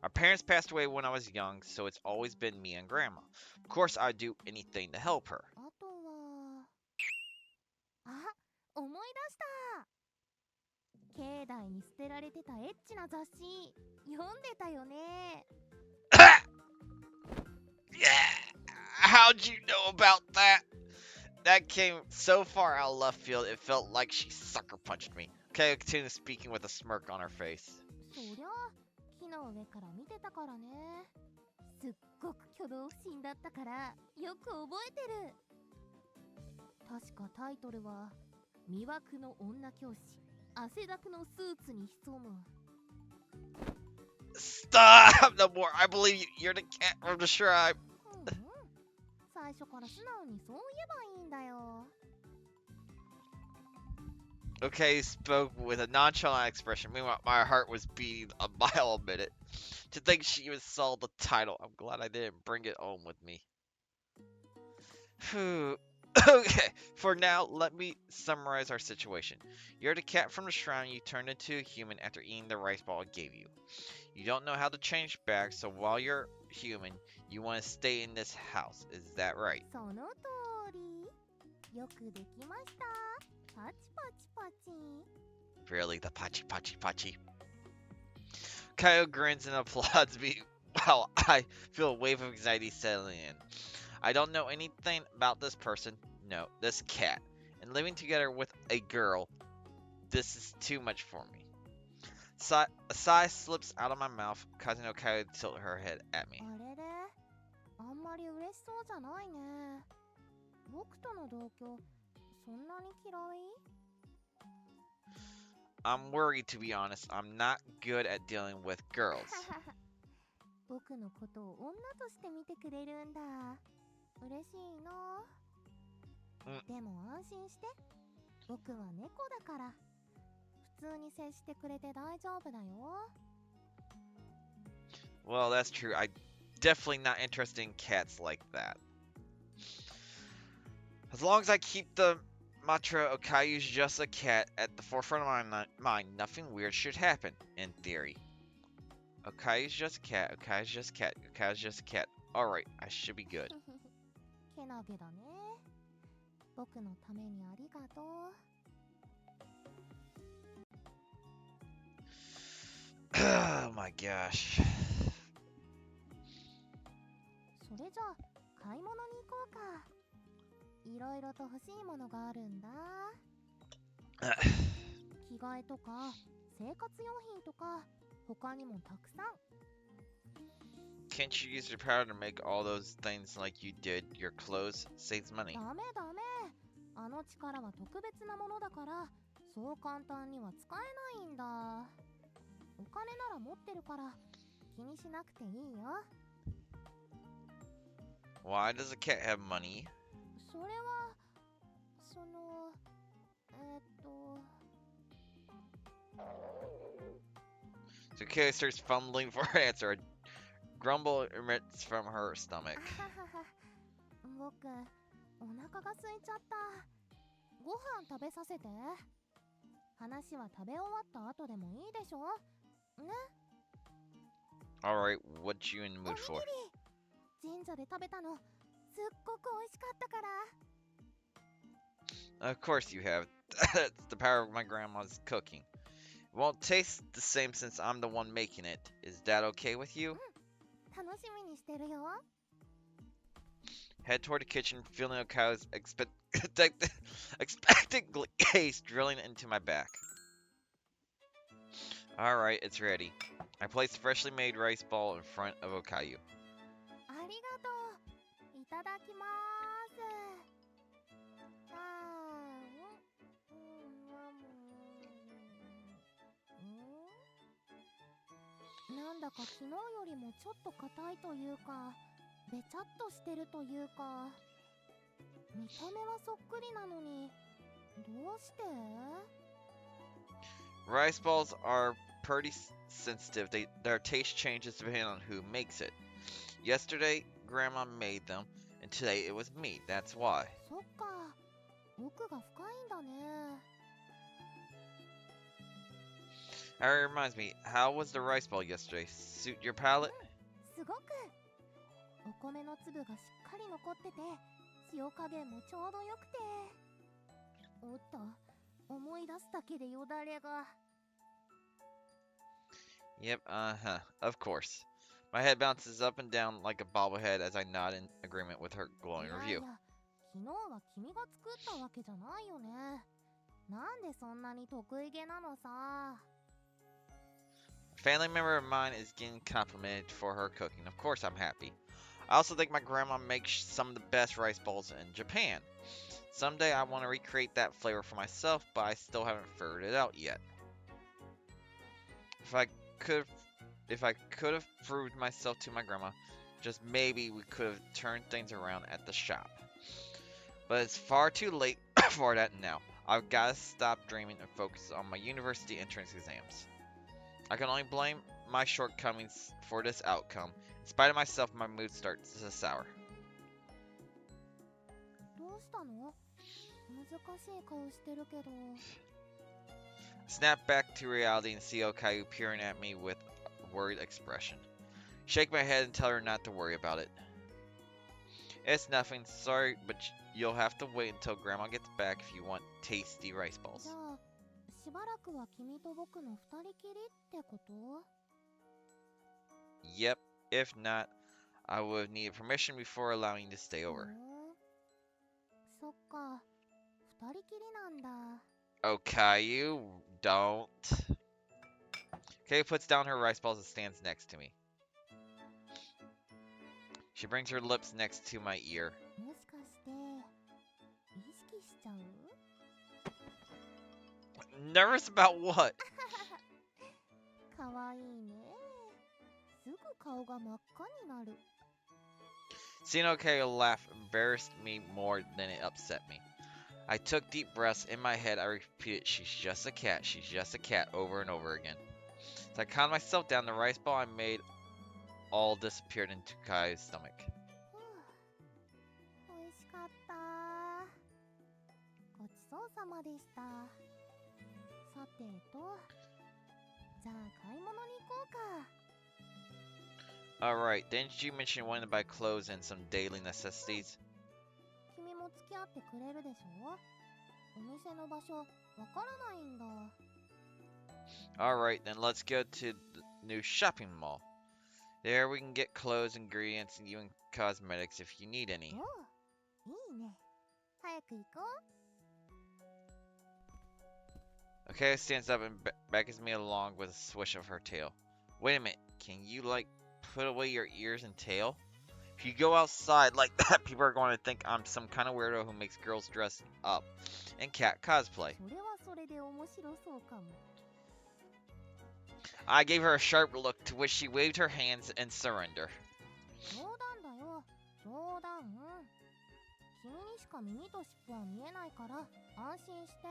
My parents passed away when I was young, so it's always been me and Grandma. Of course, I'd do anything to help her. あとは思い出した。境内に捨てられてたエッチな雑誌読んでたよね。 Yeah! How'd you know about that? That came so far out of left field, it felt like she sucker punched me. Okay, continued speaking with a smirk on her face. そりゃ木の上から見てたからね。すっごく挙動不審だったからよく覚えてる。確かタイトルは魅惑の女教師汗だくのスーツに潜む。 Stop! No more. I believe you. You're the cat from the shrine. 最初から素直にそう言えばいいんだよ。 Okay, spoke with a nonchalant expression. Meanwhile, my heart was beating a mile a minute. To think she even saw the title. I'm glad I didn't bring it home with me. Phew. Okay, for now, let me summarize our situation. You're the cat from the shrine you turned into a human after eating the rice ball I gave you. You don't know how to change back, so while you're human, you want to stay in this house. Is that right? その通り。よくできました。パチパチパチ。 Really, the pachi pachi pachi. Kyle grins and applauds me while I feel a wave of anxiety settling in. I don't know anything about this person, no, this cat, and living together with a girl, this is too much for me. A sigh slips out of my mouth, causing Okayu to tilt her head at me. あれれ、あんまり嬉しそうじゃないね。僕との同居、そんなに嫌い？ I'm worried, to be honest. I'm not good at dealing with girls. 僕のことを女として見てくれるんだ。嬉しいな。でも安心して。僕は猫だから。普通に接してくれて大丈夫だよ。Well, that's true. I'm definitely not interested in cats like that. As long as I keep the mantra Okayu's just a cat at the forefront of my mind, nothing weird should happen, in theory. Okayu's just a cat, Okayu's just a cat, Okayu's just a cat. Alright, I should be good. けなげだね。僕のためにありがとう。Oh my gosh. それじゃあ買い物に行こうか。いろいろと欲しいものがあるんだ。着替えとか生活用品とか他にもたくさん。Can't you use your power to make all those things like you did? Your clothes saves money. ダメダメ。あの力は特別なものだからそう簡単には使えないんだ。お金なら持ってるから気にしなくていいよ。Why does a cat have money? それはそのSo Kayla starts fumbling for an answer. A grumble emits from her stomach. 僕お腹が空いちゃった。ご飯食べさせて。話は食べ終わった後でもいいでしょね。 Alright, what you in the お mood にぎ for? り神社で食べたのすっごく美味しかったから。 Of course you have. That's the power of my grandma's cooking. It won't taste the same since I'm the one making it. Is that okay with you? 楽しみにしてるよ。 Head toward the kitchen, feeling Okayo's expectant gaze drilling into my back. Alright, it's ready. I place the freshly made rice ball in front of Okayu. ありがとう。いただきまーす。なんだか昨日よりもちょっと硬いというか、べちゃっとしてるというか、見た目はそっくりなのに、どうして？ Rice balls are pretty sensitive. Their taste changes depending on who makes it. Yesterday, Grandma made them, and today it was me. That's why. そっか、奥が深いんだね。 That reminds me, how was the rice ball yesterday? Suit your palate? すごく。お米の粒がしっかり残ってて、塩加減もちょうどよくて。おっと、思い出すだけでよだれが。 Yep, of course. My head bounces up and down like a bobblehead as I nod in agreement with her い glowing や review. いや、昨日は君が作ったわけじゃないよね。なんでそんなに得意げなのさ。 A family member of mine is getting complimented for her cooking. Of course, I'm happy. I also think my grandma makes some of the best rice balls in Japan. Someday I want to recreate that flavor for myself, but I still haven't figured it out yet. If I could have proved myself to my grandma, just maybe we could have turned things around at the shop. But it's far too late for that now. I've got to stop dreaming and focus on my university entrance exams. I can only blame my shortcomings for this outcome. In spite of myself, my mood starts to sour. どうしたの？難しい顔してるけど。 Snap back to reality and see Okayu peering at me with a worried expression. Shake my head and tell her not to worry about it. It's nothing, sorry, but you'll have to wait until Grandma gets back if you want tasty rice じ balls. ゃあ、しばらくは君と僕の二人きりってこと？ Yep, if not, I would have needed permission before allowing you to stay over. そっか、二人きりなんだ。 Okayu, don't. Kay puts down her rice balls and stands next to me. She brings her lips next to my ear. もしかして意識しちゃう？ Nervous about what? かわいいね。すぐ顔が真っ赤になる。 Seeing Okayu laugh embarrassed me more than it upset me. I took deep breaths. In my head, I repeated, she's just a cat, she's just a cat, over and over again. As I calmed myself down, the rice ball I made all disappeared into Kai's stomach. ふう、美味しかった。ごちそうさまでした。さてと、じゃあ買い物に行こうか。 Alright, didn't you mention you wanted to buy clothes and some daily necessities? 君も付き合ってくれるでしょ。お店の場所わからないんだ。 Alright, then let's go to the new shopping mall. There we can get clothes, ingredients, and even cosmetics if you need any. おう、いいね。早く行こう。 Okay stands up and beckons me along with a swish of her tail. Wait a minute, can you, like, put away your ears and tail? If you go outside like that, people are going to think I'm some kind of weirdo who makes girls dress up in cat cosplay. それはそれで面白そうかも。 I gave her a sharp look, to which she waved her hands in surrender. 冗談だよ、冗談。君にしか耳と尻尾は見えないから安心して。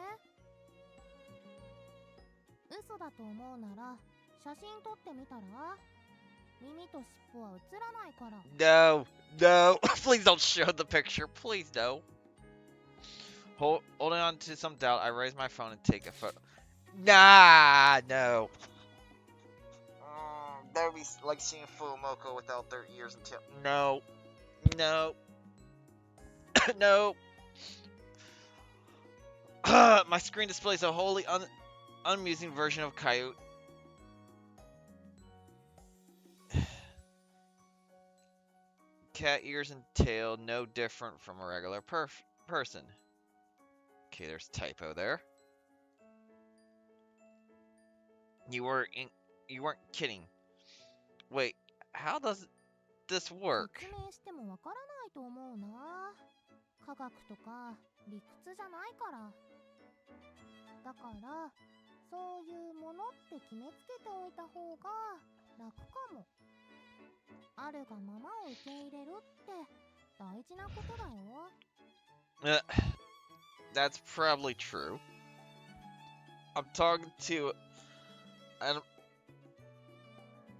嘘だと思うなら写真撮ってみたら。耳と尻尾は映らないから。 No, no, please don't show the picture, please no. Holding on to some doubt, I raise my phone and take a photo. Nah, no. That would be like seeing Fumoko without their ears and tail. No, no, no. My screen displays a wholly unamusing version of Okayu. Cat ears and tail, no different from a regular person. Okay, there's a typo there. You weren't kidding. Wait, how does this work? 説明してもわからないと思うな。科学とか理屈じゃないから。だからそういうものって決めつけておいた方が楽かも。あるがままを受け入れるって大事なことだよ。That's probably true. I'm talking to an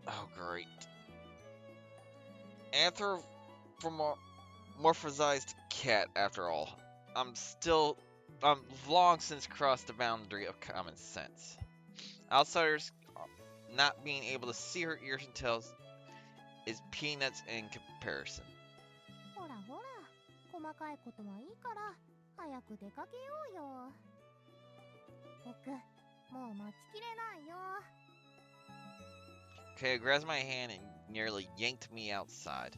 oh great anthropomorphized cat. After all, I'm long since crossed the boundary of common sense. Outsiders not being able to see her ears and tails is peanuts in comparison. ほらほら、細かいことはいいから早く出かけようよ。僕、もう待ちきれないよ。 Okay, grabs my hand and nearly yanked me outside.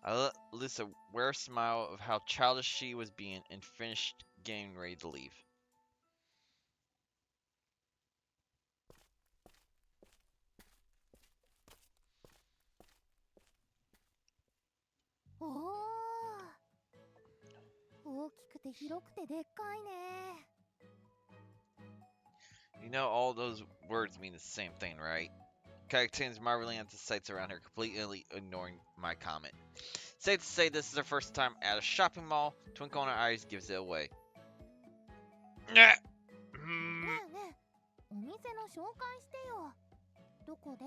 I let loose a rare smile of how childish she was being and finished getting ready to leave. おお、大きくて広くてでっかいね。 You know all those words mean the same thing, right? Kakatoon's marveling at the sights around her, completely ignoring my comment. Safe to say this is her first time at a shopping mall. Twinkle in her eyes gives it away. ねえねえ、お店の紹介してよ。どこで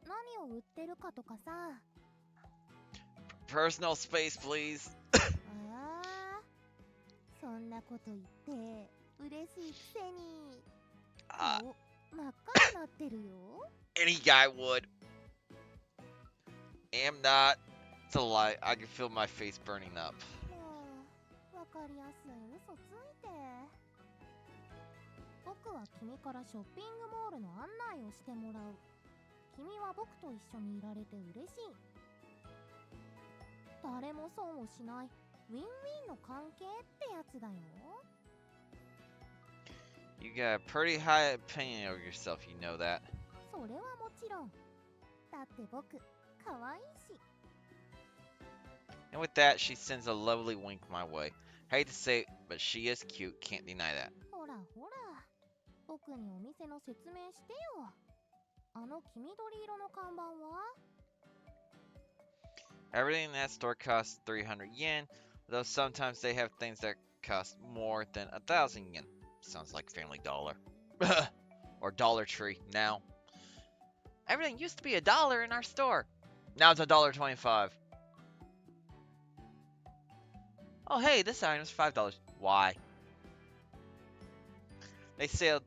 何を売ってるかとかさ。 Personal space, please. ああ、そんなこと言って嬉しいくせに。 お、真っ赤になってるよ。 Any guy would. Am not. It's a lie. I can feel my face burning up. もう、わかりやすい嘘ついて。僕は君からショッピングモールの案内をしてもらう。君は僕と一緒にいられて嬉しい。誰も損をしないウィンウィンの関係ってやつだよ。 You got a pretty high opinion of yourself, you know that. それはもちろん。だって僕、可愛いし。 And with that, she sends a lovely wink my way. Hate to say it, but she is cute, can't deny that. ほらほら、僕にお店の説明してよ。あの黄緑色の看板は？ Everything in that store costs 300 yen, though sometimes they have things that cost more than 1,000 yen. Sounds like Family Dollar. Or Dollar Tree now. Everything used to be $1 in our store. Now it's $1.25. Oh hey, this item's $5. Why? They sell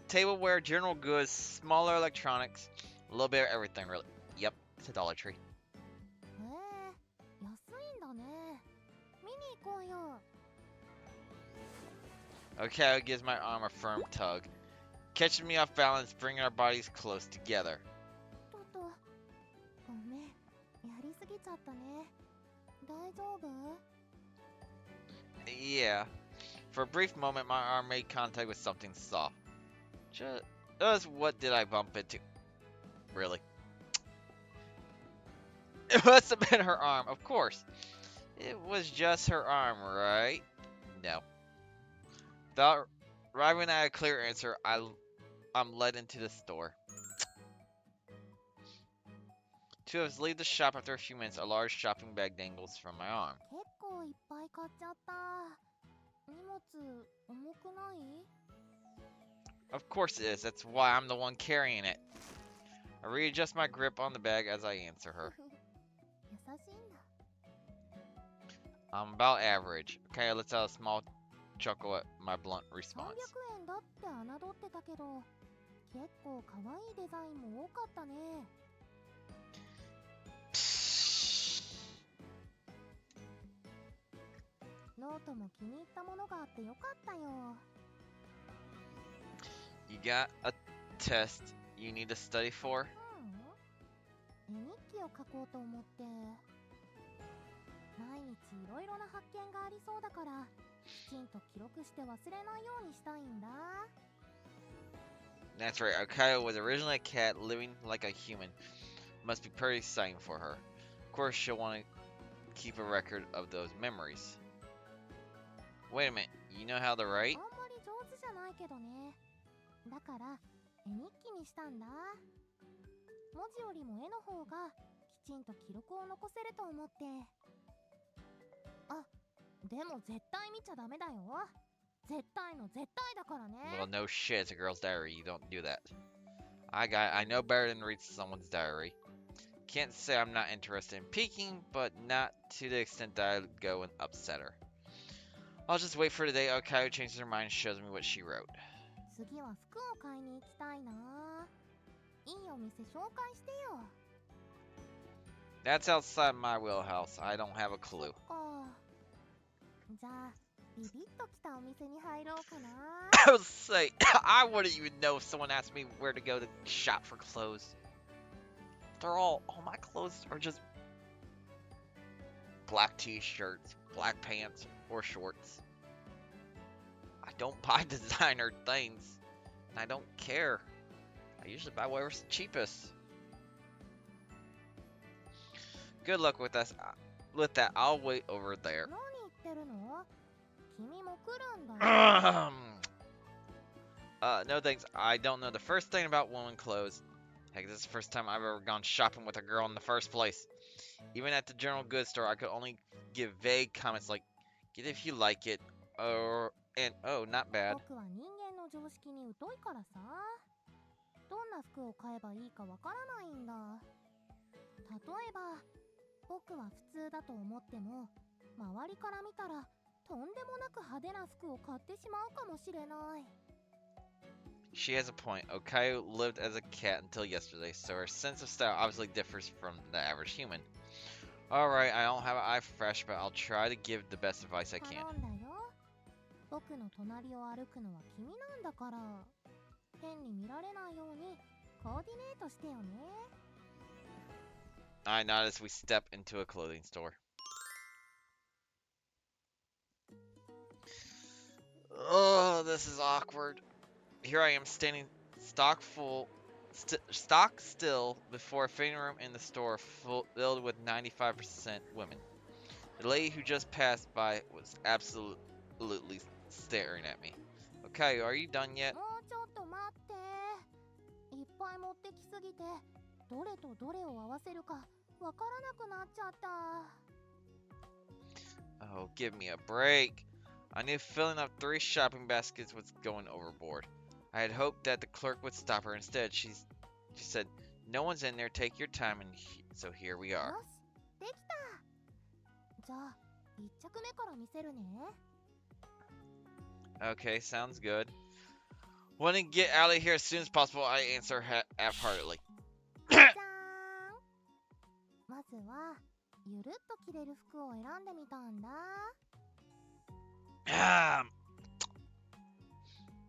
tableware, general goods, smaller electronics, a little bit of everything really. Yep, it's a Dollar Tree. へえ、安いんだね。見に行こうよ。Okayu gives my arm a firm tug, catching me off balance, bringing our bodies close together. トト、ごめん。やりすぎちゃったね。大丈夫？ Yeah. For a brief moment, my arm made contact with something soft. Just what did I bump into? Really? It must have been her arm, of course. It was just her arm, right? No. Without arriving at a clear answer, I'm led into the store. Two of us leave the shop after a few minutes. A large shopping bag dangles from my arm. 結構いっぱい買っちゃった。荷物重くない？ Of course it is. That's why I'm the one carrying it. I readjust my grip on the bag as I answer her. 優しいんだ。 I'm about average. Okay, let's have a small chuckle at my blunt 300 response. 円だって侮ってたけど、結構可愛いデザインも多かったね。ノートも気に入ったものがあってよかったよ。 You got a test you need to study for? 絵日記を書こうと思って。毎日いろいろな発見がありそうだから、きちんと記録して忘れないようにしたいんだ。 That's right, Okayu was originally a cat living like a human. Must be pretty exciting for her. Of course, she'll want to keep a record of those memories. Wait a minute, you know how to あ write? んまり上手じゃないけどね。だから絵日記にしたんだ。文字よりも絵の方がきちんと記録を残せると思って。あ、でも絶対見ちゃダメだよ。絶対の絶対だからね。 Well, no shit, it's a girl's diary. You don't do that. I know better than to read someone's diary. Can't say I'm not interested in peeking, but not to the extent that I'd go and upset her. I'll just wait for the day Okayu changes her mind and shows me what she wrote. 次は服を買いに行きたいな。いいお店紹介してよ。 That's outside my wheelhouse. I don't have a そ clue. っか。じゃあビビッときたお店に入ろうかな。 I would say, I wouldn't even know if someone asked me where to go to shop for clothes. All my clothes are just black t-shirts, black pants, or shorts. I don't buy designer things, and I don't care. I usually buy whatever's the cheapest. Good luck with us. With that, I'll wait over there. 何言ってるの？君も来るんだよ。No thanks. I don't know the first thing about women clothes. Heck, this is the first time I've ever gone shopping with a girl in the first place. Even at the general goods store, I could only give vague comments like, "Get it if you like it," and "Oh, not bad." 僕は人間の常識に疎いからさ。どんな服を買えばいいかわからないんだ。例えば、僕は普通だと思っても、周りから見たらとんでもなく派手な服を買ってしまうかもしれない。 She has a point. Okayu lived as a cat until yesterday, so her sense of style obviously differs from the average human. Alright, I don't have an eye for fashion, but I'll try to give the best advice I 頼 can. んだよ。僕の隣を歩くのは君なんだから。変に見られないようにコーディネートしてよね。 I nod as we step into a clothing store. Oh, this is awkward. Here I am standing stock still before a fitting room in the store filled with 95% women. The lady who just passed by was absolutely staring at me. Okay, are you done yet? もうちょっと的すぎてどれとどれを合わせるかわからなくなっちゃった。 Oh, give me a break. I knew filling up 3 shopping baskets was going overboard. I had hoped that the clerk would stop her. Instead, she said, "No one's in there. Take your time." And so here we よ are. し、できた。じゃあ1着目から見せるね。 Okay, sounds good. Want to get out of here as soon as possible, I answer half-heartedly. じゃーん。まずはゆるっと着れる服を選んでみたんだ。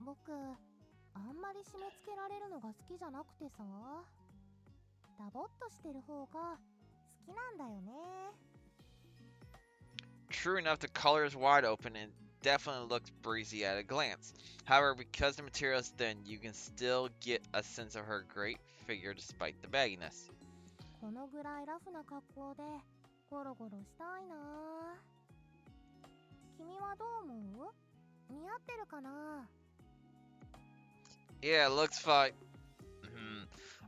僕あんまり締め付けられるのが好きじゃなくてさ、ダボっとしてる方が好きなんだよね。 True enough, the color is wide open and definitely looks breezy at a glance. However, because the material is thin, you can still get a sense of her great figure despite the bagginess. このぐらいラフな格好でゴロゴロしたいな。君はどう思う？似合ってるかな？ Yeah, it looks fine.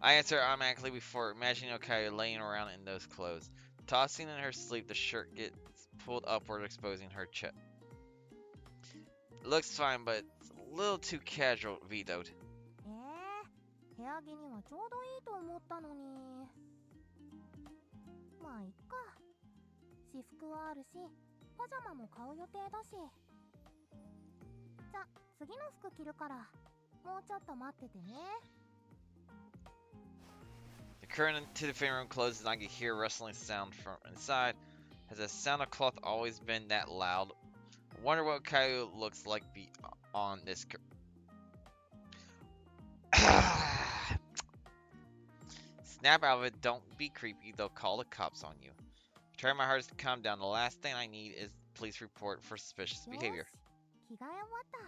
I answer automatically before imagining Okayu laying around in those clothes. Tossing in her sleep, the shirt gets pulled upward, exposing her chest. It looks fine, but it's a little too casual, vetoed. 部屋着にはちょうどいいと思ったのに。まあいっか。私服はあるし、パジャマも買う予定だし。じゃ、次の服着るから、もうちょっと待っててね。 The curtain to the fitting room closes and I can hear a rustling sound from inside. Has the sound of cloth always been that loud? I wonder what Okayu looks like on this. Snap out of it, don't be creepy, they'll call the cops on you. Try my hardest to calm down. The last thing I need is police report for suspicious behavior. 着替え終わった。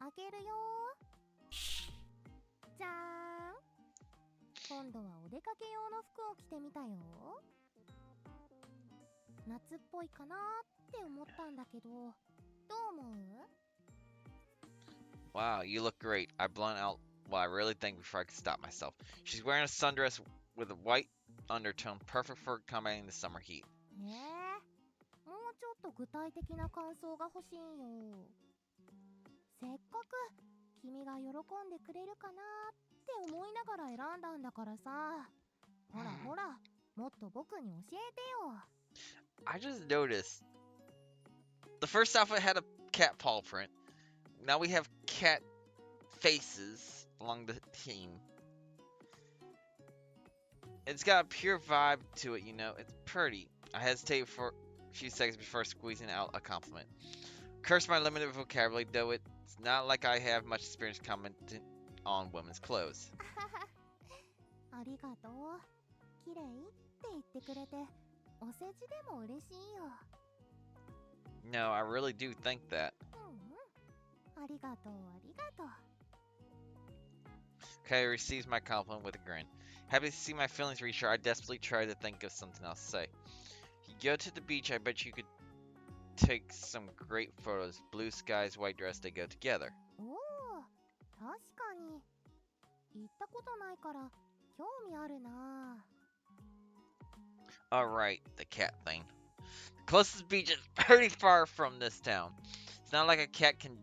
開けるよー。じゃーん。今度はお出かけ用の服を着てみたよ。夏っぽいかなーって思ったんだけど、どう思う？ Wow, you look great. I blunt out what I really think before I can stop myself. She's wearing a sundress with a white undertone, perfect for combating the summer heat. もうちょっと具体的な感想が欲しいよ。せっかく君が喜んでくれるかなって思いながら選んだんだからさ。ほらほら、もっと僕に教えてよ。 I just noticed the first outfit had a cat paw print. Now we have cat faces along the theme. It's got a pure vibe to it, you know. It's pretty. I hesitate for a few seconds before squeezing out a compliment. Curse my limited vocabulary, though it's not like I have much experience commenting on women's clothes. ありがとう。綺麗って言ってくれて、お世辞でも嬉しいよ。 No, I really do think that. ありがとう、ありがとう。 Kay receives my compliment with a grin. Happy to see my feelings reach her, I desperately try to think of something else to say. You go to the beach, I bet you could take some great photos. Blue skies, white dress, they go together. おお、確かに。行ったことないから興味あるな。 Alright, the cat thing. The closest beach is pretty far from this town. It's not like a cat can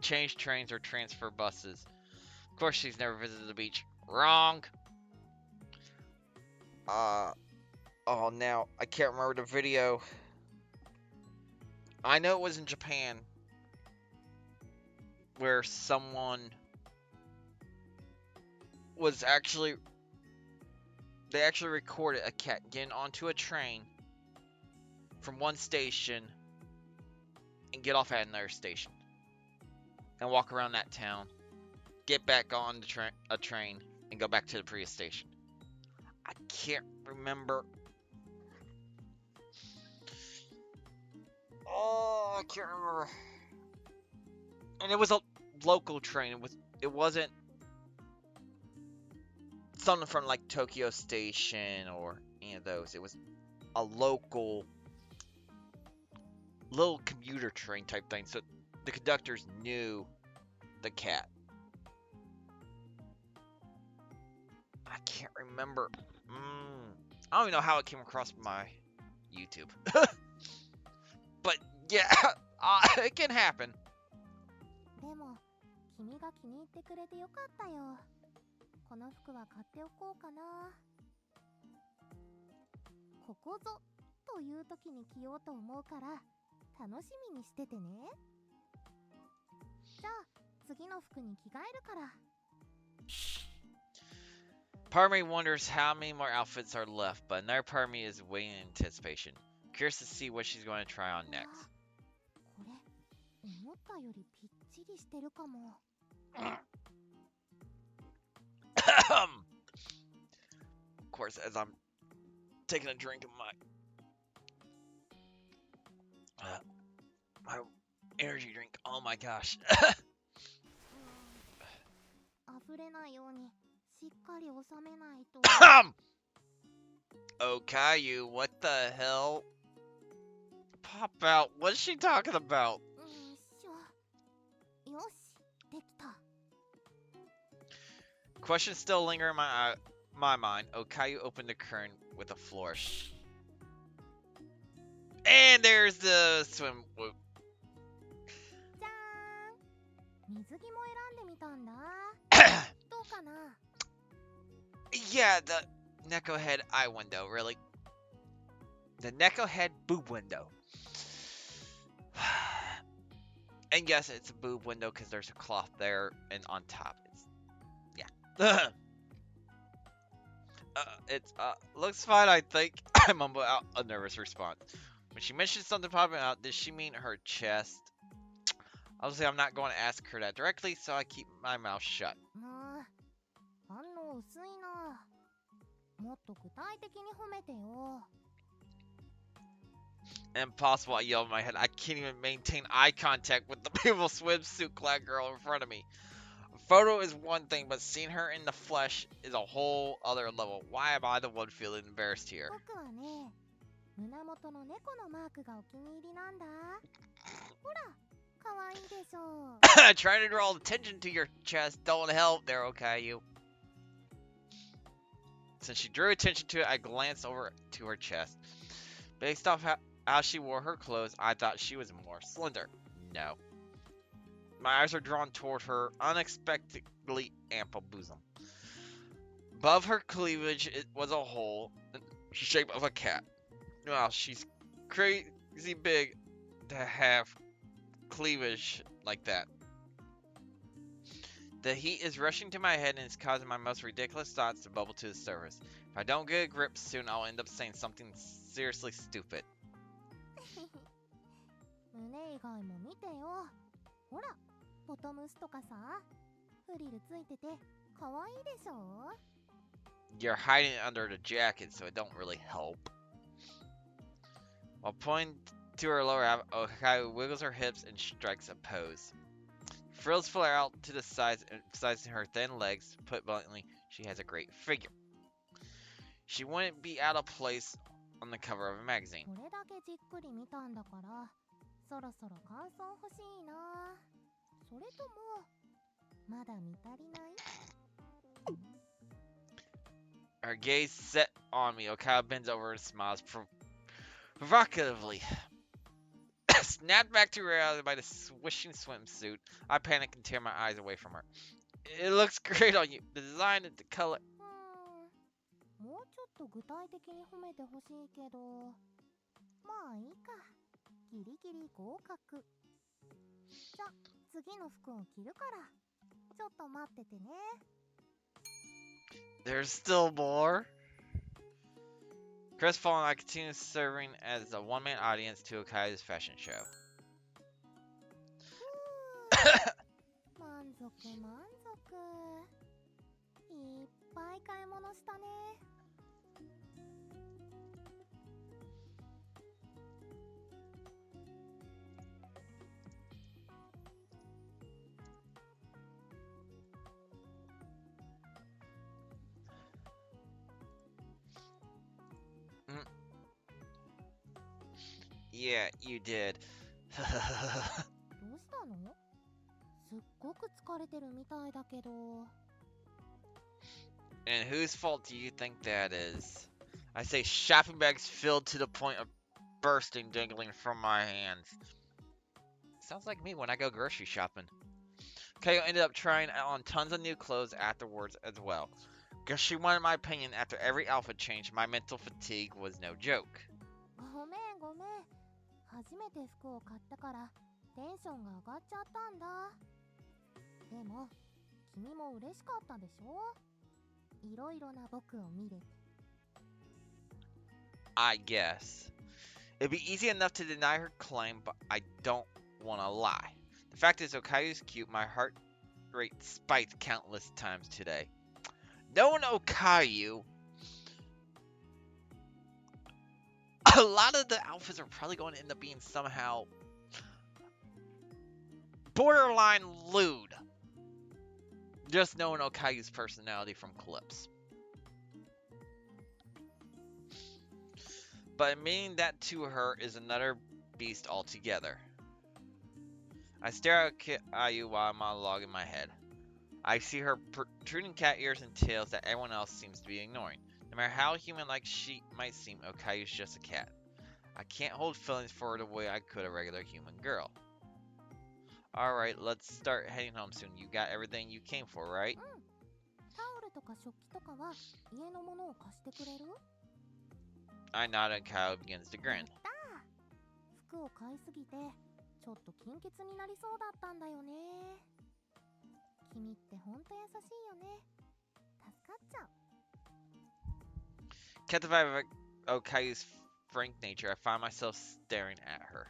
change trains or transfer buses. Of course, she's never visited the beach. Wrong! Oh, now, I can't remember the video. I know it was in Japan, where someone was actually... They actually recorded a cat getting onto a train from one station and get off at another station. And walk around that town, get back on a train, and go back to the previous station. I can't remember. Oh, I can't remember. And it was a local train. It wasn't something from like Tokyo Station or any of those. It was a local little commuter train type thing. So the conductors knew the cat. I can't remember. I don't even know how it came across my YouTube. But yeah, it can happen. でも君が気に入ってくれてよかったよ。この服は買っておこうかな。ここぞという時に着ようと思うから楽しみにしててね。じゃあ次の服に着替えるから。 Part of me wonders how many more outfits are left, but another part of me is waiting in anticipation. Curious to see what she's going to try on next. これ思ったよりぴっちりしてるかも。Of course, as I'm taking a drink of my energy drink. Oh my gosh. 溢れないようにしっかり収めないと。Okayu, what the hell? Pop out. What is she talking about? よし、できた。 Questions still linger in my mind. Okayu opened the curtain with a flourish. And there's the swim. じゃーん。水着も選んでみたんだ。どうかな。 Yeah, the neko head eye window, really. The neko head boob window. And yes, it's a boob window because there's a cloth there, and on top, yeah. It looks fine, I think. I mumble out a nervous response. When she mentioned something popping out, did she mean her chest? Obviously, I'm not going to ask her that directly, so I keep my mouth shut. 反応薄いな。もっと具体的に褒めてよ。 Impossible, I yell in my head. I can't even maintain eye contact with the beautiful swimsuit clad girl in front of me. A photo is one thing, but seeing her in the flesh is a whole other level. Why am I the one feeling embarrassed here? 僕はね、胸元の猫のマークがお気に入りなんだ。ほら、かわいいでしょ。Trying to draw attention to your chest. Don't help there, Okayu. Since she drew attention to it, I glanced over to her chest. Based off how she wore her clothes, I thought she was more slender. No. My eyes are drawn toward her unexpectedly ample bosom. Above her cleavage, it was a hole in the shape of a cat. Wow, she's crazy big to have cleavage like that. The heat is rushing to my head and it's causing my most ridiculous thoughts to bubble to the surface. If I don't get a grip soon, I'll end up saying something seriously stupid. 胸以外も見てよ。ほら、ボトムスとかさ、フリルついててかわいいでしょ。 You're hiding it under the jacket, so it don't really help. While pointing to her lower half, Okayu wiggles her hips and strikes a pose. Frills flare out to the sides, emphasizing her thin legs. Put bluntly, she has a great figure. She wouldn't be out of place on the cover of a magazine. これだけじっくり見たんだから、そろそろ感想欲しいな。それとも、まだ見足りない？ Her gaze set on me. Okayu bends over and smiles provocatively. Snapped back to reality by the swishing swimsuit. I panic and tear my eyes away from her. It looks great on you. The design and the color. もうちょっと具体的に褒めてほしいけど、まあいいか。ギリギリ合格。じゃ、次の服を着るから。ちょっと待っててね。 There's still more. Crestfallen, I continue serving as a one-man audience to Okayu's fashion show. 満足満足。いっぱい買い物したね。 Yeah, you did. どうしたの？すっごく疲れてるみたいだけど。And whose fault do you think that is? I say shopping bags filled to the point of bursting dangling from my hands. Sounds like me when I go grocery shopping. Kayo ended up trying on tons of new clothes afterwards as well. Guess she wanted my opinion after every outfit change. My mental fatigue was no joke. ごめんごめん。初めて服を買ったからテンションが上がっちゃったんだ。でも君も嬉しかったでしょ。いろいろな僕を見れて。I guess. It'd be easy enough to deny her claim, but I don't want to lie. The fact is, Okayu's cute. My heart rate spiked countless times today. Knowing Okayu, a lot of the outfits are probably going to end up being somehow borderline lewd. Just knowing Okayu's personality from clips. But admitting that to her is another beast altogether. I stare at Okayu while I'm monologuing in my head. I see her protruding cat ears and tails that everyone else seems to be ignoring. No matter how human-like she might seem, Okayu's just a cat. I can't hold feelings for her the way I could a regular human girl. Alright, let's start heading home soon. You got everything you came for, right? タオルとか食器とかは家のものを貸してくれる？ I nod and Kyle begins to grin. 服を買いすぎてちょっと金欠になりそうだったんだよね。君ってほんと優しいよね。助かっちゃう。 Captivated by Okayu's frank nature, I find myself staring at her.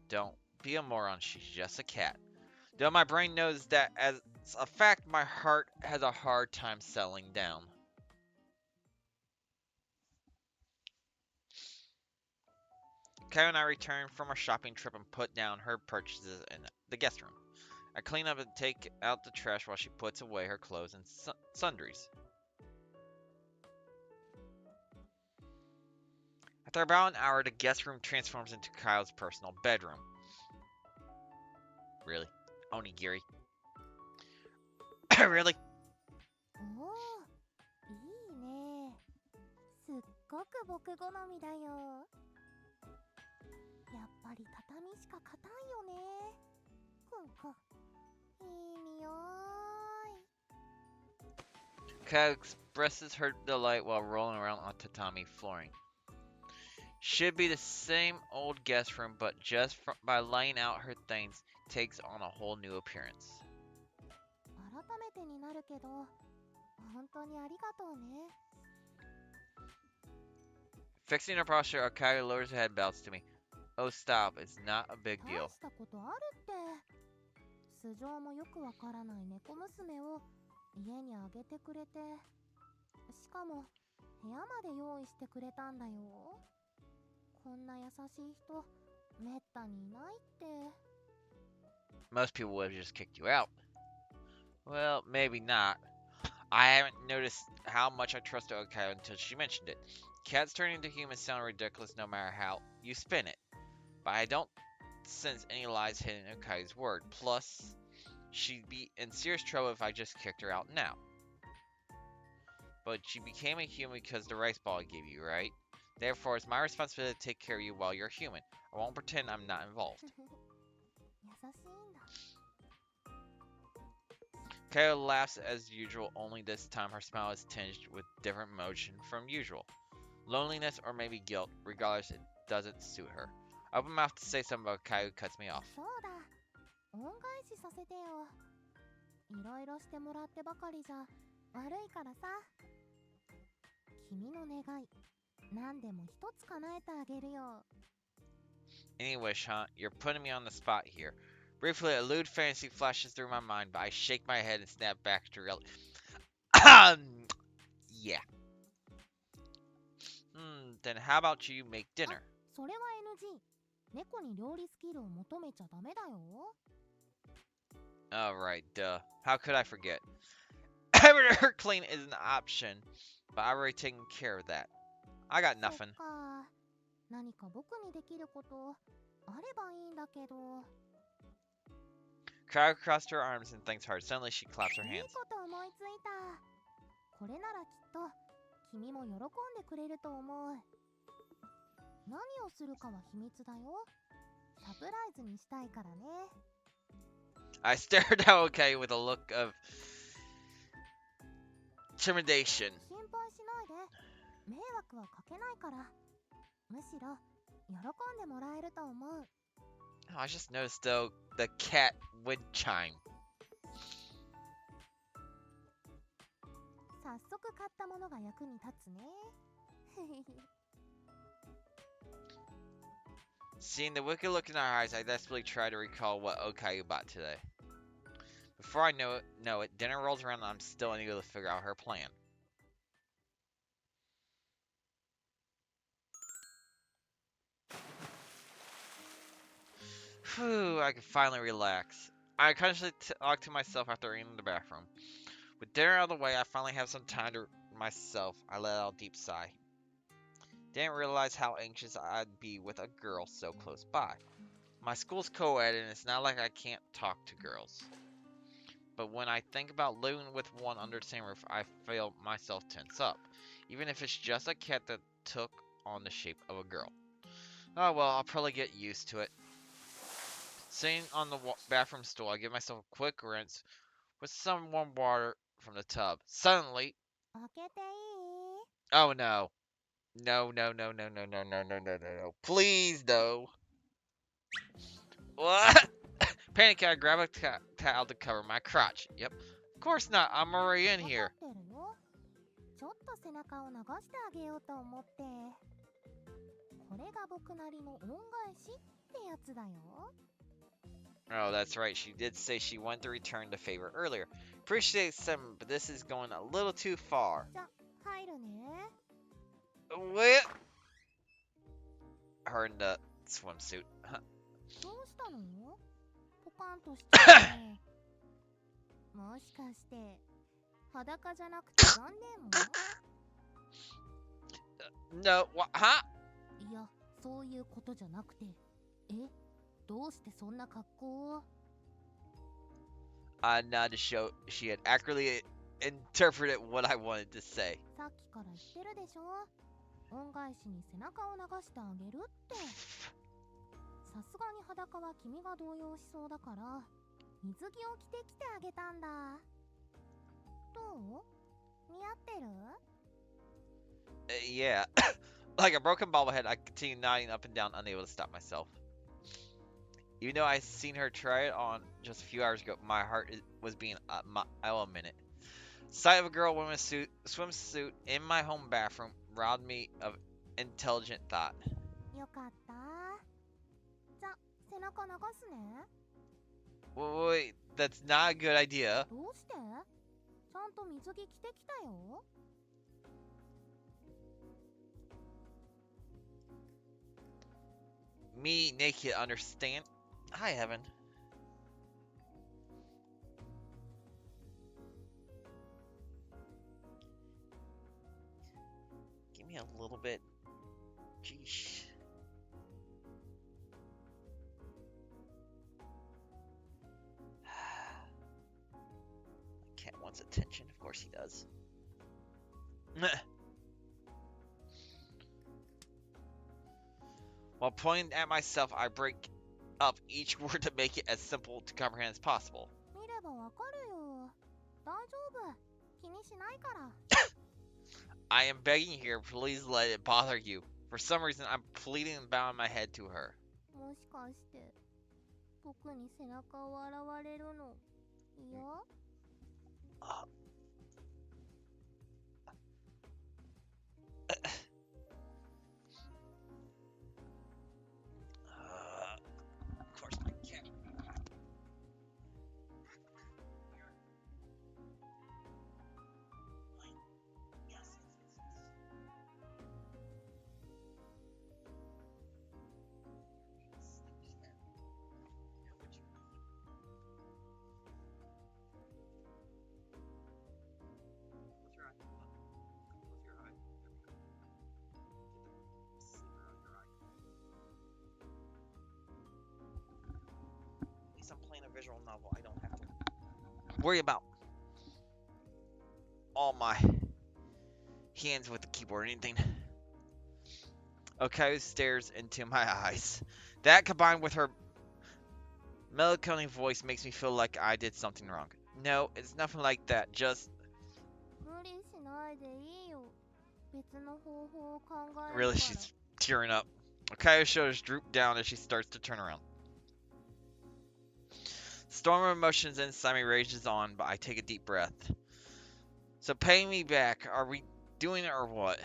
Don't be a moron, she's just a cat. Though my brain knows that as a fact, my heart has a hard time settling down. Kyle and I return from our shopping trip and put down her purchases in the guest room. I clean up and take out the trash while she puts away her clothes and sundries. After about an hour, the guest room transforms into Kyle's personal bedroom. Really? Onigiri? Really? おお、いいね。すっごく僕好みだよ。やっぱり畳しか硬いよね。くんくん。いい匂い。 Kyle expresses her delight while rolling around on tatami flooring. Should be the same old guest room, but just by laying out her things, takes on a whole new appearance. 改めてになるけど、本当にありがとうね。 Fixing her posture, Okayu lowers her head and bows to me. Oh, stop. It's not a big 大 deal. したことあるって。素性もよくわからない猫娘を家にあげてくれて、しかも部屋まで用意してくれたんだよ。こんな優しい人めったにいないって。 Most people would have just kicked you out. Well, maybe not. I haven't noticed how much I trust Okayu until she mentioned it. Cats turning into humans sound ridiculous no matter how you spin it. But I don't sense any lies hidden in Okayu's word. Plus, she'd be in serious trouble if I just kicked her out now. But she became a human because the rice ball I gave you, right? Therefore, it's my responsibility to take care of you while you're human. I won't pretend I'm not involved. 優しいんだ。 Kayo laughs as usual, only this time her smile is tinged with different emotion from usual. Loneliness or maybe guilt, regardless, it doesn't suit her. I open my mouth to say something, but Kayo cuts me off. そうだ。恩返しさせてよ。いろいろしてもらってばかりじゃ悪いからさ。君の願い、何でも一つ叶えてあげるよ。 Anyway, Sean, you're putting me on the spot here. Briefly, a lewd fantasy flashes through my mind, but I shake my head and snap back to reality. Yeah. Then how about you make dinner? それは NG。猫に料理スキルを求めちゃダメだよ。 Alright, duh. How could I forget? Having her clean is an option, but I've already taken care of that. I got そっ nothing. か。何か僕にできることあればいいんだけど。 Kayo crossed her arms and thinks hard. Suddenly, she claps her いい hands. こと思いついた。これならきっと君も喜んでくれると思う。何をするかは秘密だよ。サプライズにしたいからね。 I stared at Okayu with a look of intimidation. 心配しないで。迷惑はかけないから。むしろ喜んでもらえると思う。 Oh, I just noticed though the cat wind chime. 早速買ったものが役に立つね。Seeing the wicked look in our eyes, I desperately try to recall what Okayu bought today. Before I know it, dinner rolls around and I'm still unable to figure out her plan. Phew, I can finally relax. I consciously talk to myself after eating in the bathroom. With dinner out of the way, I finally have some time to myself. I let out a deep sigh. Didn't realize how anxious I'd be with a girl so close by. My school's co-ed and it's not like I can't talk to girls. But when I think about living with one under the same roof, I feel myself tense up. Even if it's just a cat that took on the shape of a girl. Oh well, I'll probably get used to it. Sitting on the bathroom stool, I give myself a quick rinse with some warm water from the tub. Suddenly, 開けていい？ oh no. No, no, no, no, no, no, no, no, no, no, no. Please, no. What? Panic, I grab a towel to cover my crotch. Yep. Of course not. I'm already in 分か here. ってるよ。ちょっと背中を流してあげようと思って。これが僕なりの恩返しってやつだよ。 Oh, that's right. She did say she wanted to return the favor earlier. Appreciate some, but this is going a little too far. じゃ、入るね。 What? Her in the swimsuit. どうしたの？ポカンとしちゃうね。もしかして裸じゃなくて残念も？ No, what? Huh? いや、そういうことじゃなくて。え？どうしてそんな格好を？ I nodded to show she had accurately interpreted what I wanted to say. さっきから言ってるでしょ。恩返しに背中を流してあげるって。さすがに裸は君が動揺しそうだから水着を着てきてあげたんだ。どう？似合ってる？ Yeah. Like a broken bobblehead, I continued nodding up and down, unable to stop myself. Even though I'd seen her try it on just a few hours ago, my heart was being a mile a minute. Sight of a girl in a swimsuit in my home bathroom robbed me of intelligent thought. よかった。じゃ、背中流すね。 Wait, that's not a good idea. どうして？ちゃんと水着着てきたよ。 Me naked, understand? Hi, Evan. Give me a little bit. Jeez. Cat wants attention. Of course he does. While pointing at myself, I break up each word to make it as simple to comprehend as possible. 見ればわかるよ。大丈夫。気にしないから。 I am begging here, please let it bother you. For some reason, I'm pleading and bowing my head to her. もしかして僕に背中を洗われるの嫌？ Of course I can't. I'm playing a visual novel. I don't have to worry about all my hands with the keyboard or anything. Okayu stares into my eyes. That combined with her melancholy voice makes me feel like I did something wrong. No, it's nothing like that. Just 無理しないでいいよ。別の方法を考える really, から。 she's tearing up. Okayu's shoulders droop down as she starts to turn around. Storm of emotions inside me rages on, but I take a deep breath. So pay me back. Are we doing it or what?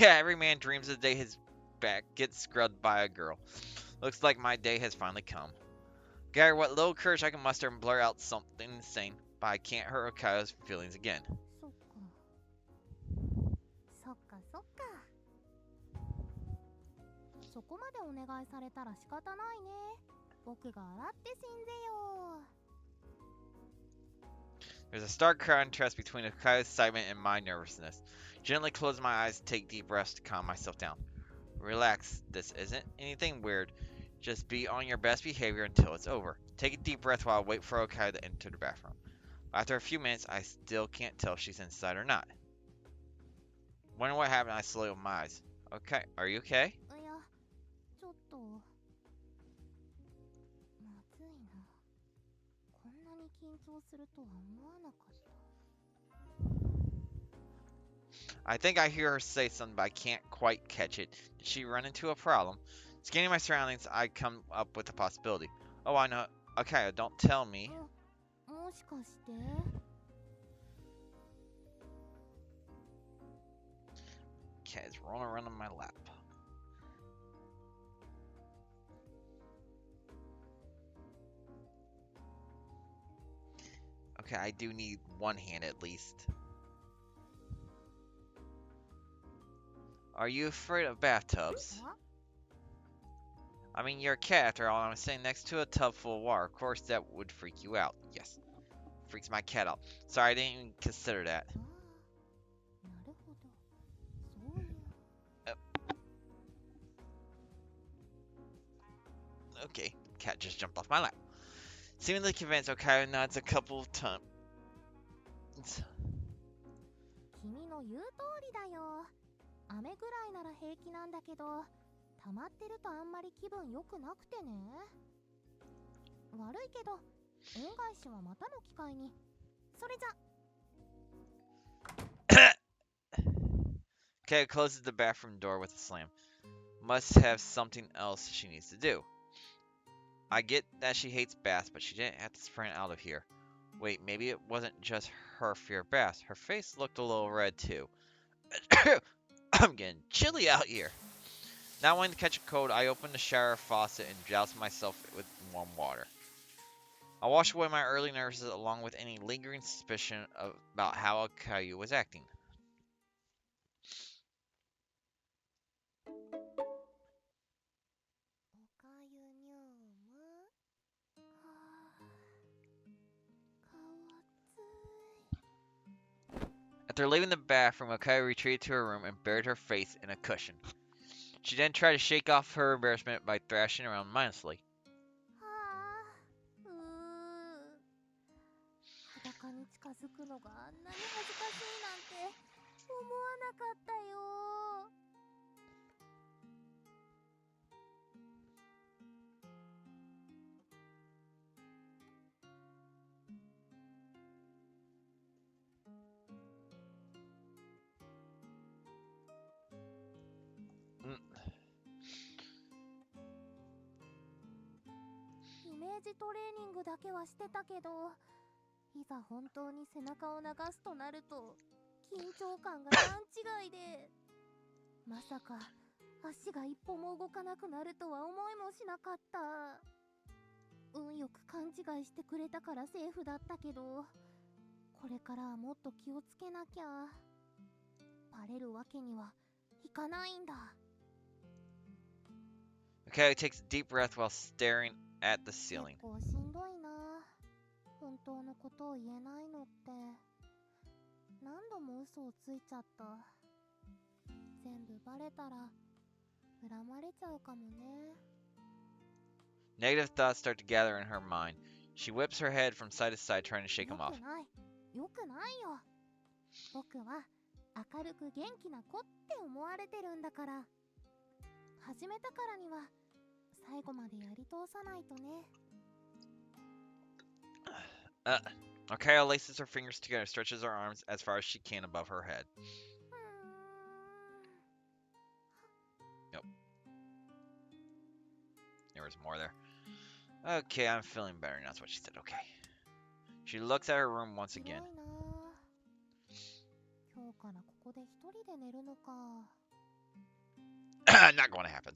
Yeah, every man dreams of the day his back gets scrubbed by a girl. Looks like my day has finally come. Gather what little courage I can muster and blur out something insane, but I can't hurt Okayu's feelings again. そっか。そっかそっか。そこまでお願いされたら仕方ないね。僕が洗って死んでよ。 There's a stark contrast between Okayu's excitement and my nervousness. Gently close my eyes and take deep breaths to calm myself down. Relax, this isn't anything weird. Just be on your best behavior until it's over. Take a deep breath while I wait for Okayu to enter the bathroom. After a few minutes, I still can't tell if she's inside or not. Wondering what happened, I slowly open my eyes. Okay, are you okay? いや、ちょっと。まずいな。こんなに緊張するとは思わなかった。 I think I hear her say something, but I can't quite catch it. Did she run into a problem? Scanning my surroundings, I come up with a possibility. Oh, I know. Okay, don't tell me. もしかして Okay, it's rolling around on my lap. Okay, I do need one hand at least. Are you afraid of bathtubs? I mean, you're a cat after all. I'm sitting next to a tub full of water. Of course, that would freak you out. Yes, freaks my cat out. Sorry, I didn't even consider that. なるほど。そういう。 Okay, cat just jumped off my lap. Seemingly convinced, Okayu nods a couple of times. 君の言う通りだよ。雨ぐらいなら平気なんだけど、溜まってるとあんまり気分良くなくてね。悪いけど、恩返しはまたの機会に。それじゃ。 Okay, closes the bathroom door with a slam. Must have something else she needs to do. I get that she hates baths, but she didn't have to sprint out of here. Wait, maybe it wasn't just her fear of baths. Her face looked a little red too. I'm getting chilly out here. Not wanting to catch a cold, I open the shower faucet and douse myself with warm water. I wash away my early nervousness along with any lingering suspicion about how Okayu was acting. Okayunyumu. After leaving the bathroom, Okayu retreated to her room and buried her face in a cushion. She then tried to shake off her embarrassment by thrashing around mindlessly. 裸に近づくのがあんなに恥ずかしいなんて思わなかったよ。 イメージトレーニングだけはしてたけど、いざ本当に背中を流すとなると緊張感が段違いで、まさか足が一歩も動かなくなるとは思いもしなかった。運よく勘違いしてくれたからセーフだったけど、これからはもっと気をつけなきゃ。バレるわけにはいかないんだ。 Okayu takes a deep breath while staring at the ceiling. 結構しんどいな。本当のことを言えないのって。何度も嘘をついちゃった。全部バレたら恨まれちゃうかもね。 Negative thoughts start to gather in her mind. She whips her head from side to side, trying to shake them よ off. くない。よくないよ。僕は明るく元気な子って思われてるんだから。始めたからには最後までやり通さないとね。Okayu laces her fingers together, stretches her arms as far as she can above her head. Yep. There was more there. Okay, I'm feeling better. That's what she said. Okay. She looks at her room once again. 今日からここで一人で寝るのか。Not going to happen.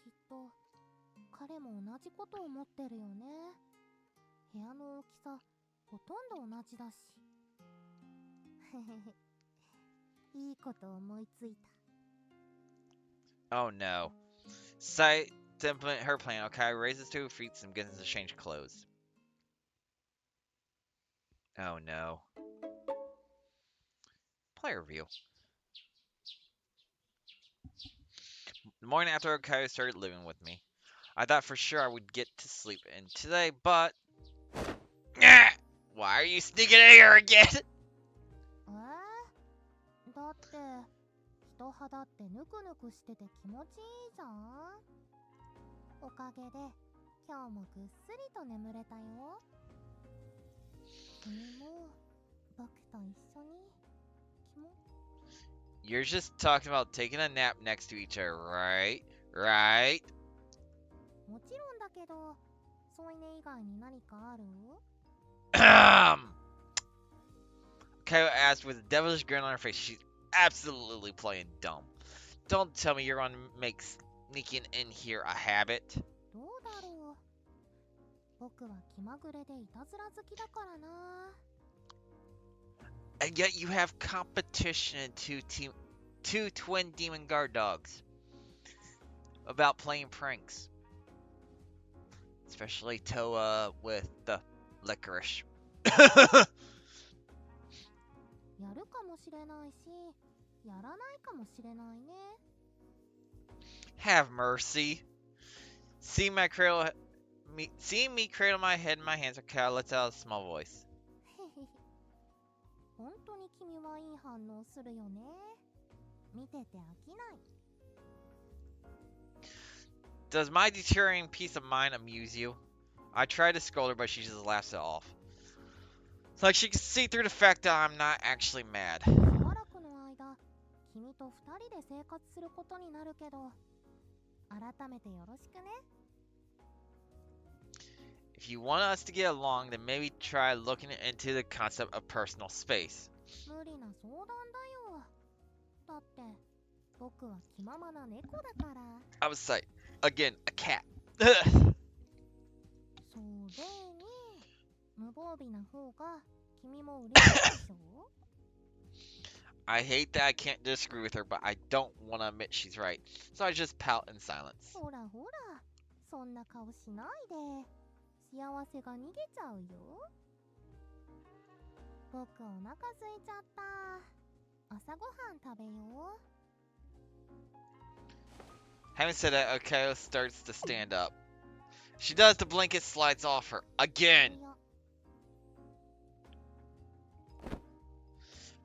きっと彼も同じこと思ってるよね。部屋の大きさほとんど同じだし。いいこと思いついた。Oh no. Sight to implement her plan, Okayu raises to her feet and begins to change clothes. Oh no. Player view. The morning after Okayu started living with me, I thought for sure I would get to sleep in today, but... Why are you sneaking in here again? だって人肌ってぬくぬくしてて気持ちいいじゃん。おかげで今日もぐっすりと眠れたよ。君も僕と一緒にYou're just talking about taking a nap next to each other, right? Right? もちろんだけど、添い寝以外に何かあるOkayu asked with a devilish grin on her face. She's absolutely playing dumb. Don't tell me you're gonna make sneaking in here a habit. どうだろう。僕は気まぐれでいたずら好きだからな。And yet you have competition in two twin demon guard dogs about playing pranks. Especially Toa with the licorice. やるかもしれないし、やらないかもしれないね。Have mercy. Seeing me cradle my head in my hands, Okayu lets out a small voice. 本当に君はいい反応するよね。見てて飽きない。Does my deteriorating peace of mind amuse you? I try to scold her, but she just laughs it off. It's like she can see through the fact that I'm not actually mad. しばらくの間、君と二人で生活することになるけど、改めてよろしくね。If you want us to get along, then maybe try looking into the concept of personal space. 無理な相談だよ。だって僕は気ままな猫だから。I was like, again, a cat. それに無防備な方が君も嬉しいでしょ。I hate that I can't disagree with her, but I don't want to admit she's right. So I just pout in silence. ほらほら、そんな顔しないで。幸せが逃げちゃうよ。僕お腹空いちゃった。朝ごはん食べよう。 Having said that, Okayu starts to stand up. She does, the blanket slides off her. Again!